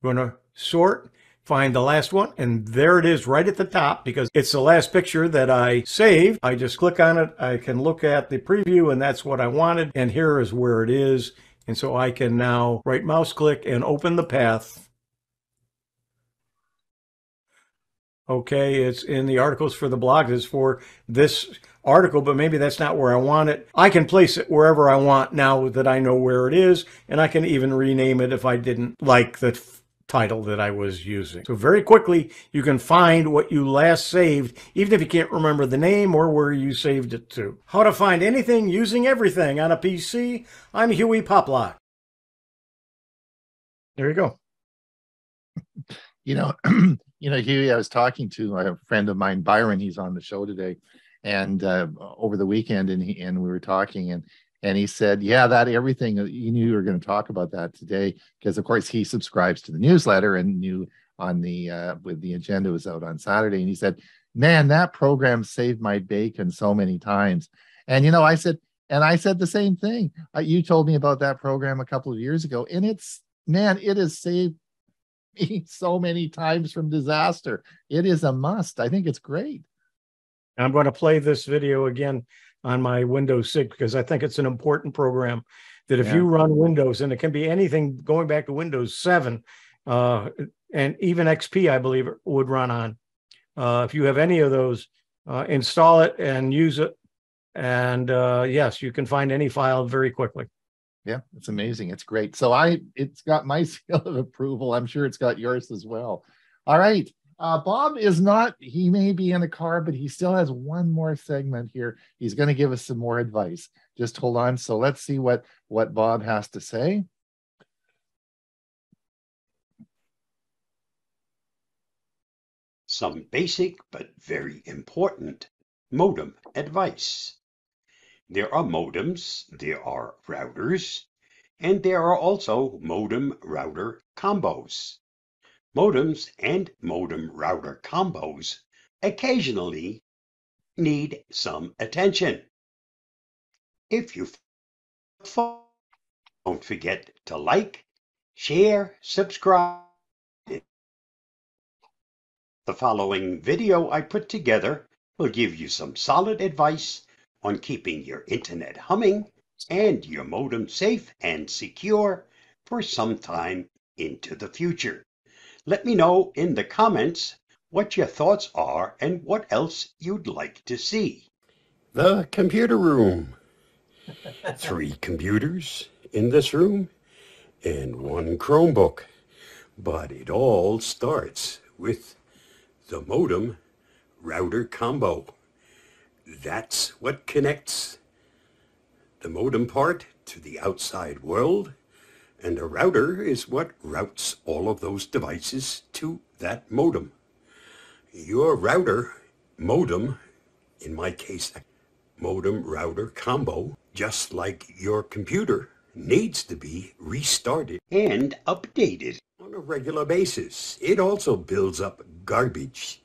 We're going to sort, find the last one, and there it is right at the top because it's the last picture that I saved. I just click on it. I can look at the preview, and that's what I wanted. And here is where it is. And so I can now right mouse click and open the path. Okay, it's in the articles for the blog. It's for this article, but maybe that's not where I want it. I can place it wherever I want now that I know where it is, and I can even rename it if I didn't like the title that I was using. So very quickly, you can find what you last saved, even if you can't remember the name or where you saved it to. How to find anything using everything on a PC. I'm Hewie Poplock. There you go. Hewie, I was talking to a friend of mine, Byron. He's on the show today, and over the weekend, and we were talking, and he said, yeah, that everything, you knew you were going to talk about that today, because of course he subscribes to the newsletter and knew on the with the agenda was out on Saturday, and he said, man, that program saved my bacon so many times. And I said the same thing. You told me about that program a couple of years ago, and it has saved me so many times from disaster. It is a must. I think it's great. I'm going to play this video again on my Windows 6 because I think it's an important program that if you run Windows, and it can be anything going back to Windows 7 and even XP, I believe it would run on. If you have any of those, install it and use it. And yes, you can find any file very quickly. Yeah, it's amazing. It's great. So it's got my seal of approval. I'm sure it's got yours as well. All right. Bob is not, he may be in a car, but he still has one more segment here. He's going to give us some more advice. Just hold on. So let's see what Bob has to say. Some basic but very important modem advice. There are modems, there are routers, and there are also modem-router combos. Modems and modem-router combos occasionally need some attention. If you don't forget to like, share, subscribe. The following video I put together will give you some solid advice on keeping your internet humming and your modem safe and secure for some time into the future. Let me know in the comments what your thoughts are and what else you'd like to see. The computer room. 3 computers in this room and 1 Chromebook. But it all starts with the modem router combo. That's what connects the modem part to the outside world, and a router is what routes all of those devices to that modem. Your router modem, in my case, modem router combo, just like your computer, needs to be restarted and updated on a regular basis. It also builds up garbage.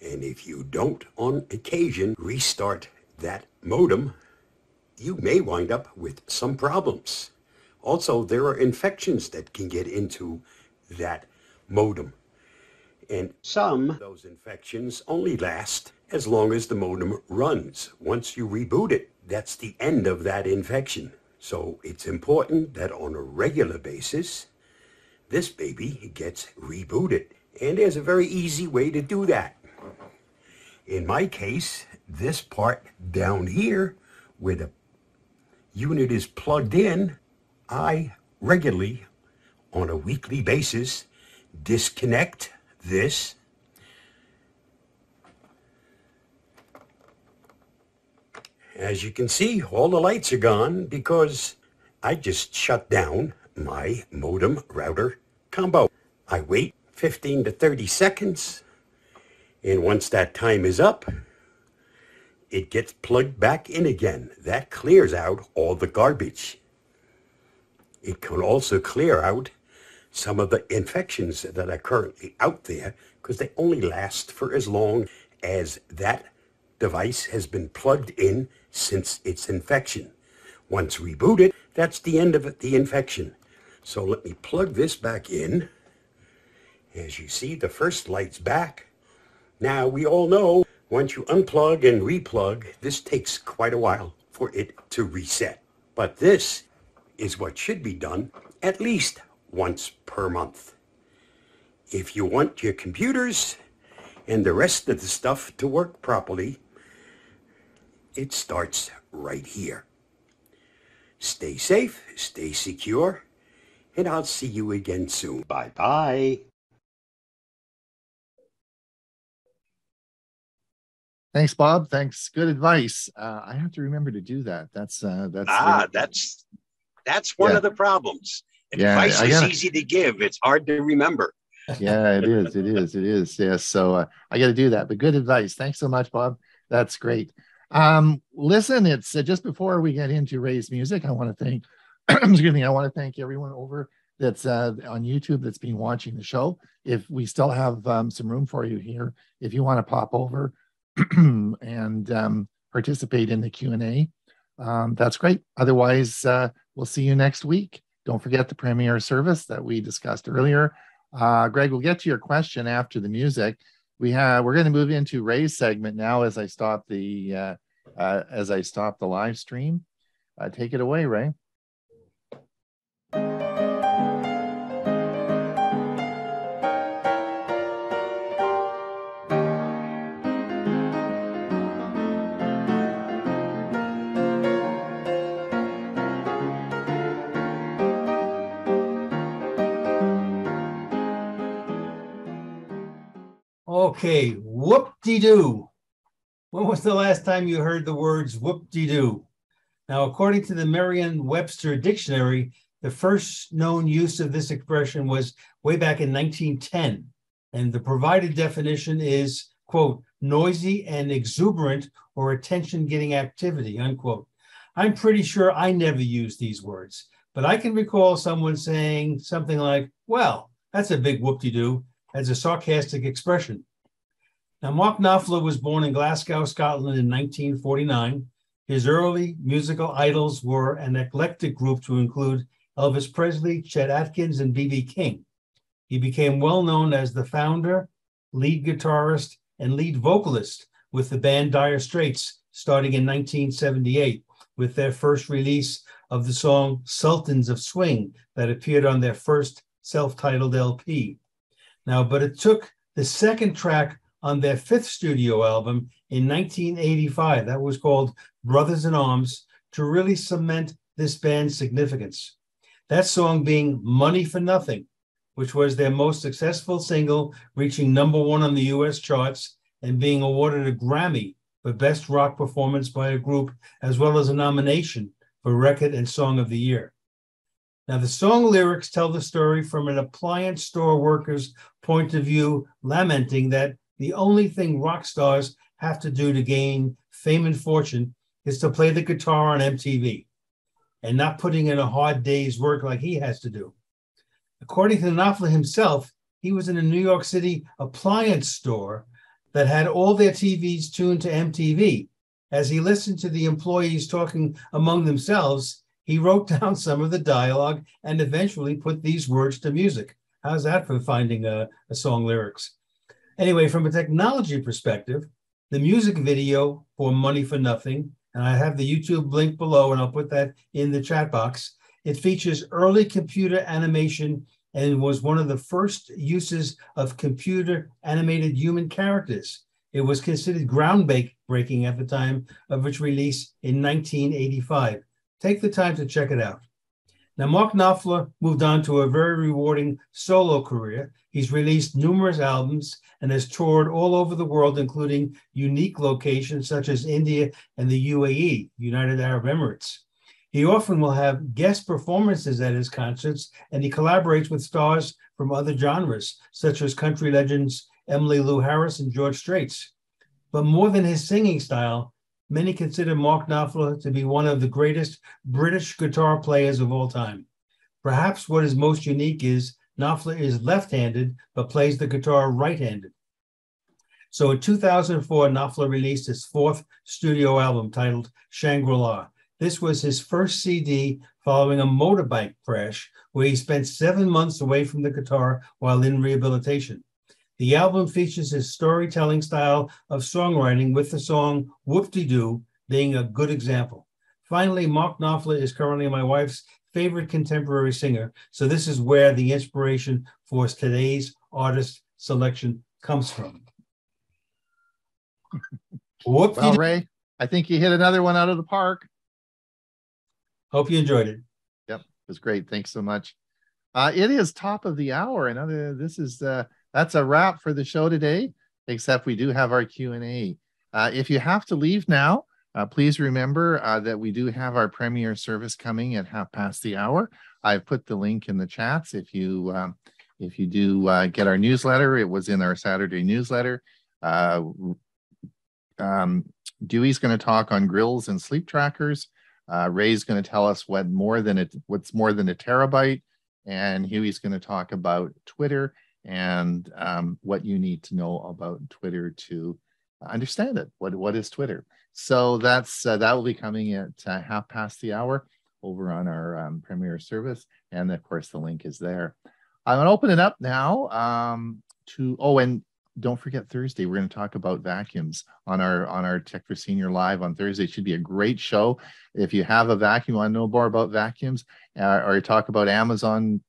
And if you don't, on occasion, restart that modem, you may wind up with some problems. Also, there are infections that can get into that modem. And some of those infections only last as long as the modem runs. Once you reboot it, that's the end of that infection. So it's important that on a regular basis, this baby gets rebooted. And there's a very easy way to do that. In my case, this part down here where the unit is plugged in, I regularly, on a weekly basis, disconnect this. As you can see, all the lights are gone because I just shut down my modem router combo. I wait 15 to 30 seconds, and once that time is up, it gets plugged back in again. That clears out all the garbage. It can also clear out some of the infections that are currently out there because they only last for as long as that device has been plugged in since its infection. Once rebooted, that's the end of the infection. So let me plug this back in. As you see, the first light's back. Now, we all know once you unplug and replug, this takes quite a while for it to reset. But this is what should be done at least once per month. If you want your computers and the rest of the stuff to work properly, it starts right here. Stay safe, stay secure, and I'll see you again soon. Bye-bye. Thanks, Bob. Thanks. Good advice. I have to remember to do that. That's one of the problems. Advice is easy to give. It's hard to remember. Yeah, it is. It is. It is. Yes. So I got to do that. But good advice. Thanks so much, Bob. That's great. Listen, it's just before we get into Ray's music, I want to thank, excuse me, I want to thank everyone over that's on YouTube that's been watching the show. If we still have some room for you here, if you want to pop over and participate in the Q&A, that's great. Otherwise, we'll see you next week. Don't forget the premiere service that we discussed earlier. Greg, we'll get to your question after the music. We're going to move into Ray's segment now as I stop the live stream. Take it away, Ray. Okay, whoop-de-doo. When was the last time you heard the words whoop-de-doo? Now, according to the Merriam-Webster dictionary, the first known use of this expression was way back in 1910. And the provided definition is, quote, noisy and exuberant or attention-getting activity, unquote. I'm pretty sure I never used these words, but I can recall someone saying something like, well, that's a big whoop-de-doo, as a sarcastic expression. Now, Mark Knopfler was born in Glasgow, Scotland in 1949. His early musical idols were an eclectic group to include Elvis Presley, Chet Atkins, and B.B. King. He became well known as the founder, lead guitarist, and lead vocalist with the band Dire Straits starting in 1978 with their first release of the song Sultans of Swing that appeared on their first self-titled LP. Now, but it took the second track on their fifth studio album in 1985, that was called Brothers in Arms, to really cement this band's significance. That song being Money for Nothing, which was their most successful single, reaching #1 on the US charts and being awarded a Grammy for Best Rock Performance by a Group, as well as a nomination for Record and Song of the Year. Now, the song lyrics tell the story from an appliance store worker's point of view, lamenting that the only thing rock stars have to do to gain fame and fortune is to play the guitar on MTV and not putting in a hard day's work like he has to do. According to Knopfler himself, he was in a New York City appliance store that had all their TVs tuned to MTV. As he listened to the employees talking among themselves, he wrote down some of the dialogue and eventually put these words to music. How's that for finding a song lyrics? Anyway, from a technology perspective, the music video for Money for Nothing and I have the YouTube link below, and I'll put that in the chat box. It features early computer animation and was one of the first uses of computer animated human characters. It was considered groundbreaking at the time of its release in 1985. Take the time to check it out. Now, Mark Knopfler moved on to a very rewarding solo career. He's released numerous albums and has toured all over the world, including unique locations such as India and the UAE, United Arab Emirates. He often will have guest performances at his concerts, and he collaborates with stars from other genres, such as country legends Emily Lou Harris and George Strait. But more than his singing style, many consider Mark Knopfler to be one of the greatest British guitar players of all time. Perhaps what is most unique is Knopfler is left-handed, but plays the guitar right-handed. So in 2004, Knopfler released his fourth studio album titled Shangri-La. This was his first CD following a motorbike crash where he spent 7 months away from the guitar while in rehabilitation. The album features his storytelling style of songwriting, with the song Whoop-De-Doo being a good example. Finally, Mark Knopfler is currently my wife's favorite contemporary singer, so this is where the inspiration for today's artist selection comes from. Well, Ray, I think you hit another one out of the park. Hope you enjoyed it. Yep, it was great. Thanks so much. It is top of the hour, and that's a wrap for the show today, except we do have our Q&A. If you have to leave now, please remember that we do have our premiere service coming at hour. I've put the link in the chats. If you do get our newsletter, it was in our Saturday newsletter. Dewey's going to talk on grills and sleep trackers. Ray's going to tell us what's more than a terabyte, and Hewie's going to talk about Twitter and what you need to know about Twitter to understand it. What is Twitter? So that will be coming at hour over on our premiere service, and of course the link is there. I'm going to open it up now and don't forget Thursday. We're going to talk about vacuums on our Tech for Senior Live on Thursday. It should be a great show. If you have a vacuum, want to know more about vacuums, or talk about Amazon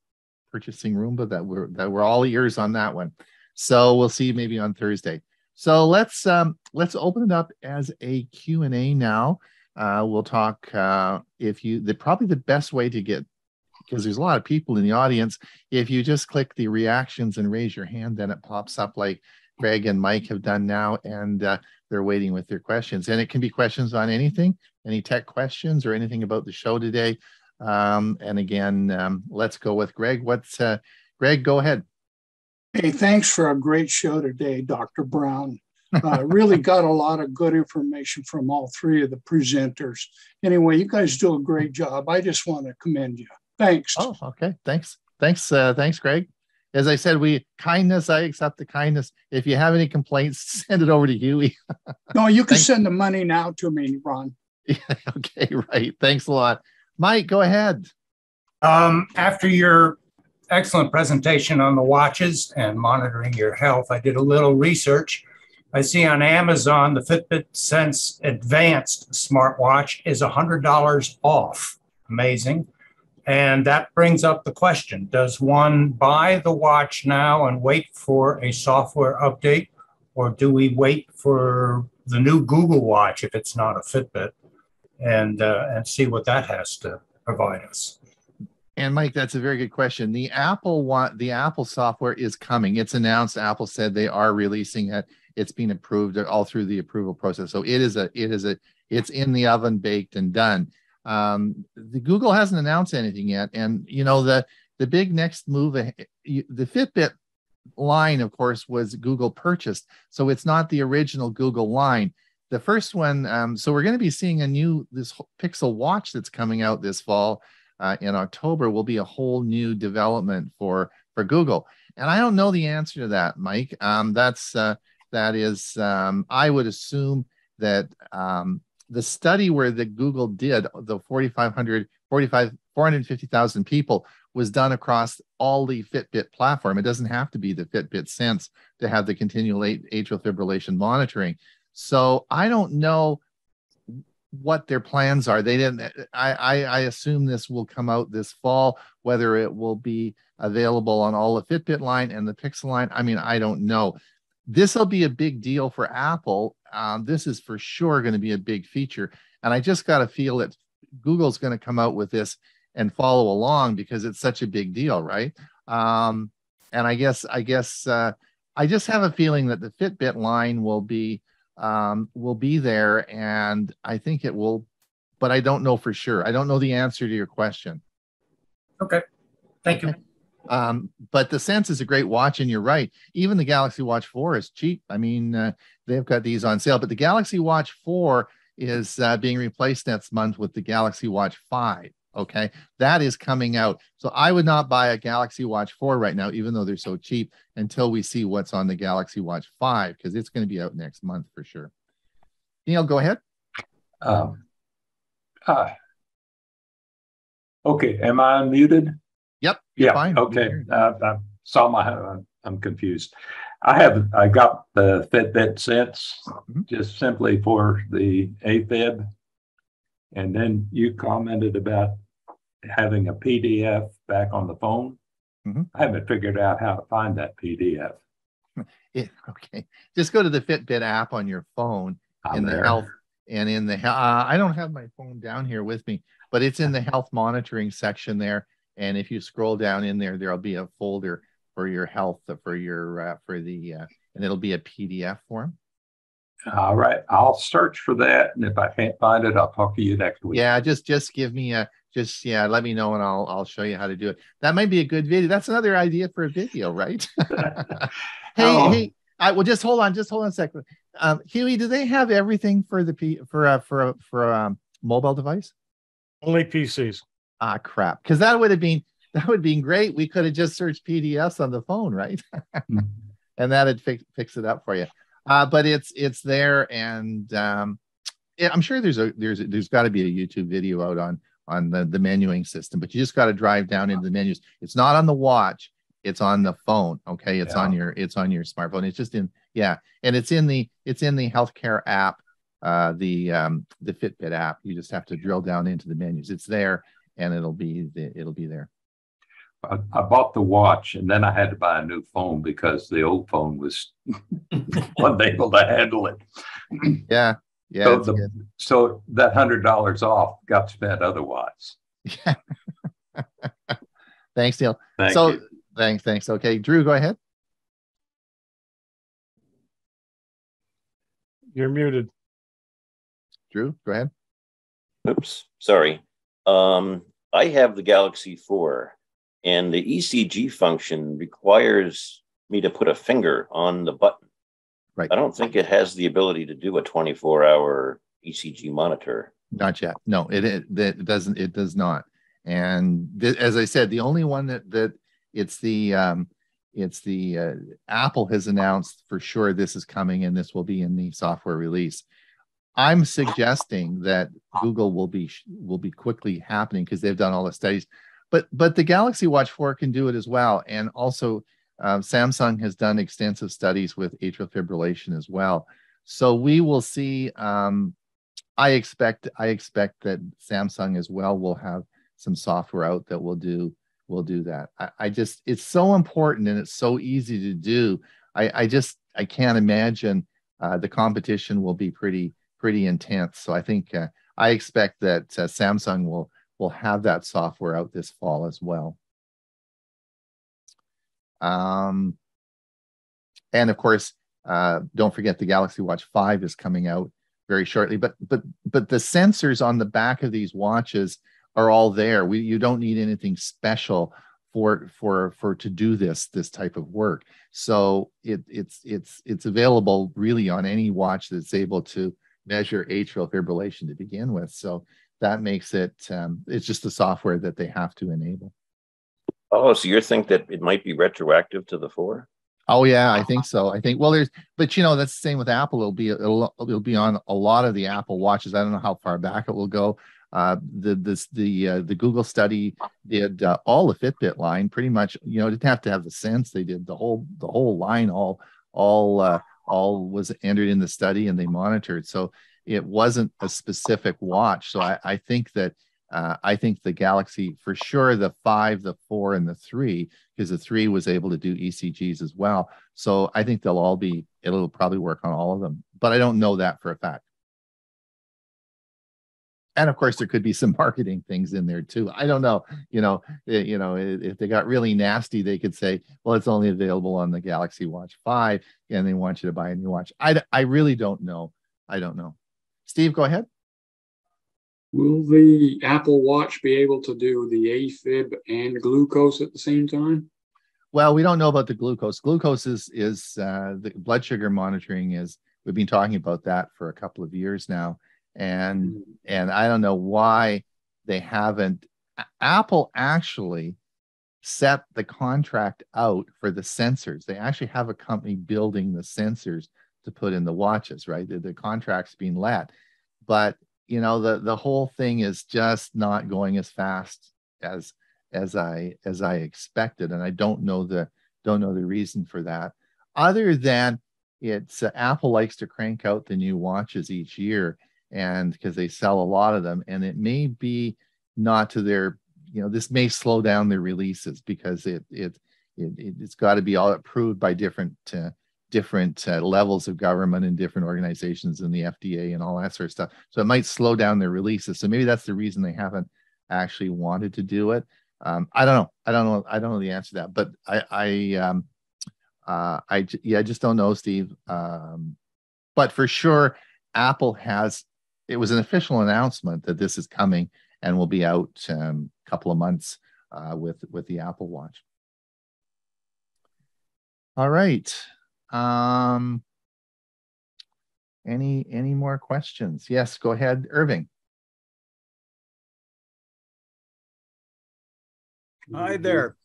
purchasing Roomba, that we're all ears on that one. So we'll see you maybe on Thursday. So let's open it up as a Q&A now. We'll talk probably the best way to get, because there's a lot of people in the audience, if you just click the reactions and raise your hand, then it pops up like Greg and Mike have done now, and they're waiting with their questions. And it can be questions on anything, any tech questions or anything about the show today. And again, let's go with Greg. Greg, go ahead. Hey, thanks for a great show today, Dr. Brown. Really got a lot of good information from all three of the presenters. Anyway, you guys do a great job. I just want to commend you. Thanks. Oh, okay. Thanks, Greg. As I said, I accept the kindness. If you have any complaints, send it over to Hewie. No, you can send the money now to me, Ron. Yeah, okay, right. Thanks a lot. Mike, go ahead. After your excellent presentation on the watches and monitoring your health, I did a little research. I see on Amazon the Fitbit Sense Advanced smartwatch is $100 off. Amazing. And that brings up the question, does one buy the watch now and wait for a software update, or do we wait for the new Google Watch if it's not a Fitbit and see what that has to provide us? And Mike, that's a very good question. The Apple software is coming. It's announced. Apple said they are releasing it. It's been approved all through the approval process. So it's in the oven, baked and done. The Google hasn't announced anything yet. And the big next move, the Fitbit line, of course, was Google purchased. So it's not the original Google line. The first one, so we're going to be seeing this Pixel watch that's coming out this fall. In October will be a whole new development for Google. And I don't know the answer to that, Mike. That is, I would assume that the study where the Google did, the 450,000 people, was done across all the Fitbit platform. It doesn't have to be the Fitbit Sense to have the continual atrial fibrillation monitoring. So I don't know what their plans are. They didn't. I assume this will come out this fall. Whether it will be available on all the Fitbit line and the Pixel line, I mean, I don't know. This will be a big deal for Apple. This is for sure going to be a big feature, and I just got to feel that Google's going to come out with this and follow along because it's such a big deal, right? And I guess I just have a feeling that the Fitbit line will be there, and I think it will, but I don't know for sure. I don't know the answer to your question. Okay, thank you. But the Sense is a great watch, and you're right. Even the Galaxy Watch 4 is cheap. I mean, they've got these on sale, but the Galaxy Watch 4 is being replaced next month with the Galaxy Watch 5. Okay, that is coming out. So I would not buy a Galaxy Watch 4 right now, even though they're so cheap, until we see what's on the Galaxy Watch 5, because it's going to be out next month for sure. Neil, go ahead. Okay, am I unmuted? Yep. Yeah. Fine. Okay. I saw my. I'm confused. I got the Fitbit Sense just simply for the AFib, and then you commented about having a PDF back on the phone. I haven't figured out how to find that PDF. Okay, just go to the Fitbit app on your phone in the health, and in the I don't have my phone down here with me, but it's in the health monitoring section there. And if you scroll down in there, there'll be a folder for your health, for your and it'll be a PDF form. All right, I'll search for that, and if I can't find it, I'll talk to you next week. Yeah, just give me let me know, and I'll show you how to do it. That might be a good video. That's another idea for a video, right? Hey, well, just hold on a second. Hewie, do they have everything for the mobile device? Only PCs. Ah, crap. Because that would have been great. We could have just searched PDFs on the phone, right? And that'd fix it up for you. But it's there, and I'm sure there's got to be a YouTube video out on the menuing system, but you just got to drive down into the menus. It's not on the watch, it's on the phone. Okay, it's on your smartphone. It's just and it's in the healthcare app, the Fitbit app. You just have to drill down into the menus. It's there, and it'll be there. I bought the watch, and then I had to buy a new phone because the old phone was unable to handle it. Yeah. So that $100 off got spent otherwise. Yeah. Thanks, Neil. Thank you. Thanks. Okay, Drew, go ahead. You're muted. Drew, go ahead. Oops, sorry. I have the Galaxy 4, and the ECG function requires me to put a finger on the button. Right. I don't think it has the ability to do a 24-hour ECG monitor. Not yet. No, it doesn't. It does not. And as I said, the only one that it's the Apple has announced for sure this is coming, and this will be in the software release. I'm suggesting that Google will be quickly happening because they've done all the studies, but the Galaxy Watch 4 can do it as well, and also Samsung has done extensive studies with atrial fibrillation as well. So we will see. I expect that Samsung as well will have some software out that will do that. It's so important, and it's so easy to do. I can't imagine the competition will be pretty intense. So I think I expect that Samsung will have that software out this fall as well. And of course, don't forget the Galaxy Watch 5 is coming out very shortly. But the sensors on the back of these watches are all there. You don't need anything special for to do this type of work. So it's available really on any watch that's able to measure atrial fibrillation to begin with. So that makes it it's just the software that they have to enable. Oh, so you think that it might be retroactive to the 4? Oh yeah, I think so. I think but that's the same with Apple. It'll be on a lot of the Apple watches. I don't know how far back it will go. The Google study did all the Fitbit line pretty much. Didn't have to have the Sense. They did the whole line. All was entered in the study, and they monitored. So it wasn't a specific watch. So I think that I think the Galaxy, for sure, the 5, the 4, and the 3, because the 3 was able to do ECGs as well. So I think they'll all be, it'll probably work on all of them, but I don't know that for a fact. And of course, there could be some marketing things in there too. I don't know. If they got really nasty, they could say, well, it's only available on the Galaxy Watch 5, and they want you to buy a new watch. I really don't know. I don't know. Steve, go ahead. Will the Apple Watch be able to do the AFib and glucose at the same time? Well, we don't know about the glucose. Glucose is the blood sugar monitoring is, we've been talking about that for a couple of years now. And I don't know why they haven't. Apple actually set the contract out for the sensors. They actually have a company building the sensors to put in the watches, right? The contract's being let. But the whole thing is just not going as fast as I expected, and I don't know the reason for that, other than it's Apple likes to crank out the new watches each year, and because they sell a lot of them, and it may be not to their, this may slow down their releases because it's got to be all approved by different levels of government and different organizations and the FDA and all that sort of stuff. So it might slow down their releases. So maybe that's the reason they haven't actually wanted to do it. I don't know. I don't know the answer to that, but I just don't know, Steve. But for sure, Apple it was an official announcement that this is coming and will be out a couple of months with the Apple Watch. All right. Any more questions? Yes, go ahead, Irving. Hi there.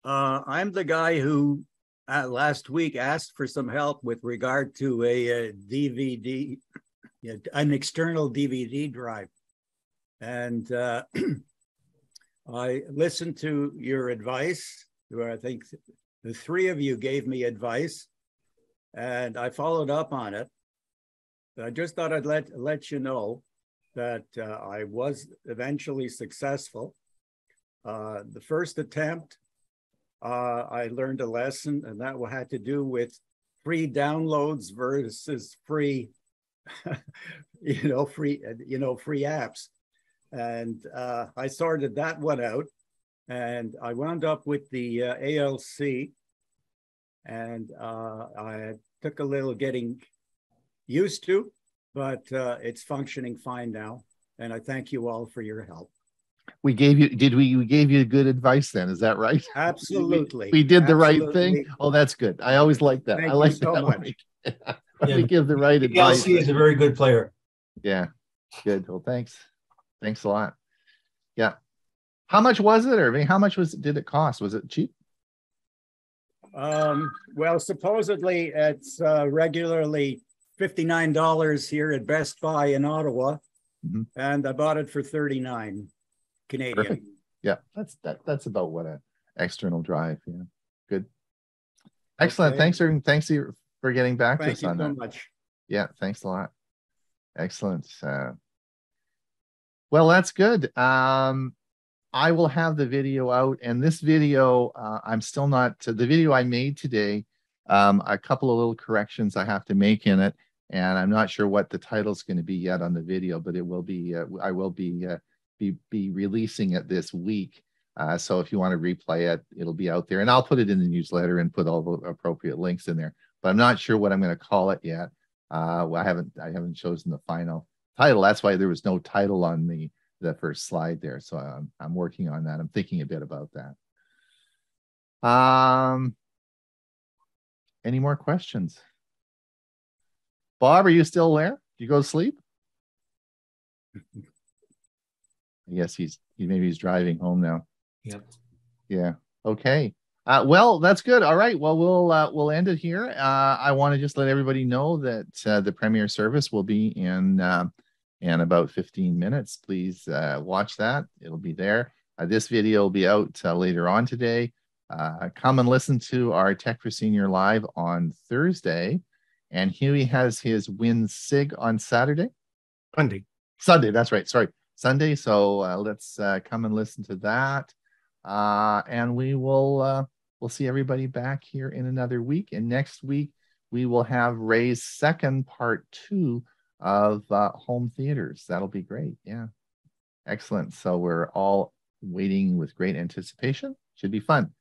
I'm the guy who last week asked for some help with regard to a DVD, an external DVD drive. And I listened to your advice, where I think the 3 of you gave me advice, and I followed up on it. I just thought I'd let you know that I was eventually successful. The first attempt, I learned a lesson, and that had to do with free downloads versus free, free apps. And I sorted that one out, and I wound up with the ALC, and I took a little getting used to, but it's functioning fine now. And I thank you all for your help. We gave you good advice then, is that right? Absolutely. We did the right thing. Oh, that's good. I always like that. Thank I like you so that much. when we give the right advice. LC is a very good player. Yeah, good. Well, thanks a lot. Yeah. How much was it, Irving? How much did it cost? Was it cheap? Well, supposedly it's regularly $59 here at Best Buy in Ottawa, and I bought it for $39 Canadian. Perfect. Yeah, that's about what an external drive. Yeah, good. Excellent. Okay. Thanks, Irving. Thanks for getting back to us on that. Thank you so much. Yeah, thanks a lot. Excellent. Well, that's good. I will have the video out, and this video, I'm still not, the video I made today, a couple of little corrections I have to make in it, and I'm not sure what the title's going to be yet on the video, but it will be, I will be releasing it this week. So if you want to replay it, it'll be out there, and I'll put it in the newsletter and put all the appropriate links in there, but I'm not sure what I'm going to call it yet. Well, I haven't chosen the final title. That's why there was no title on the first slide there. So I'm working on that. I'm thinking a bit about that. Any more questions? Bob, are you still there? Did you go to sleep? I guess maybe he's driving home now. Yep. Yeah. Okay. Well, that's good. All right. Well, we'll end it here. I want to just let everybody know that the premiere service will be in about 15 minutes. Please watch that. It'll be there. This video will be out later on today. Come and listen to our Tech for Senior Live on Thursday. And Hewie has his Win Sig on Saturday. Sunday, that's right. Sorry, Sunday. So let's come and listen to that. And we'll see everybody back here in another week. And next week, we will have Ray's second part 2 of home theaters. That'll be great. Yeah. Excellent. So we're all waiting with great anticipation. Should be fun.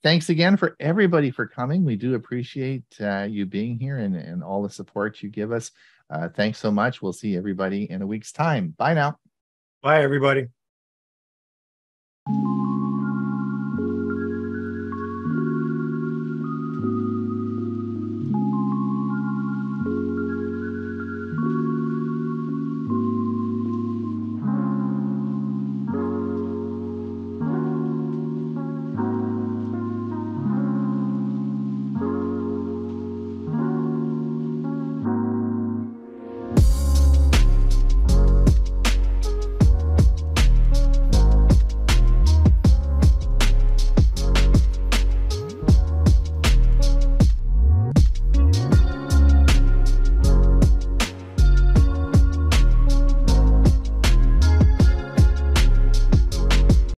Thanks again for everybody for coming. We do appreciate you being here and all the support you give us. Thanks so much. We'll see everybody in a week's time. Bye now. Bye, everybody.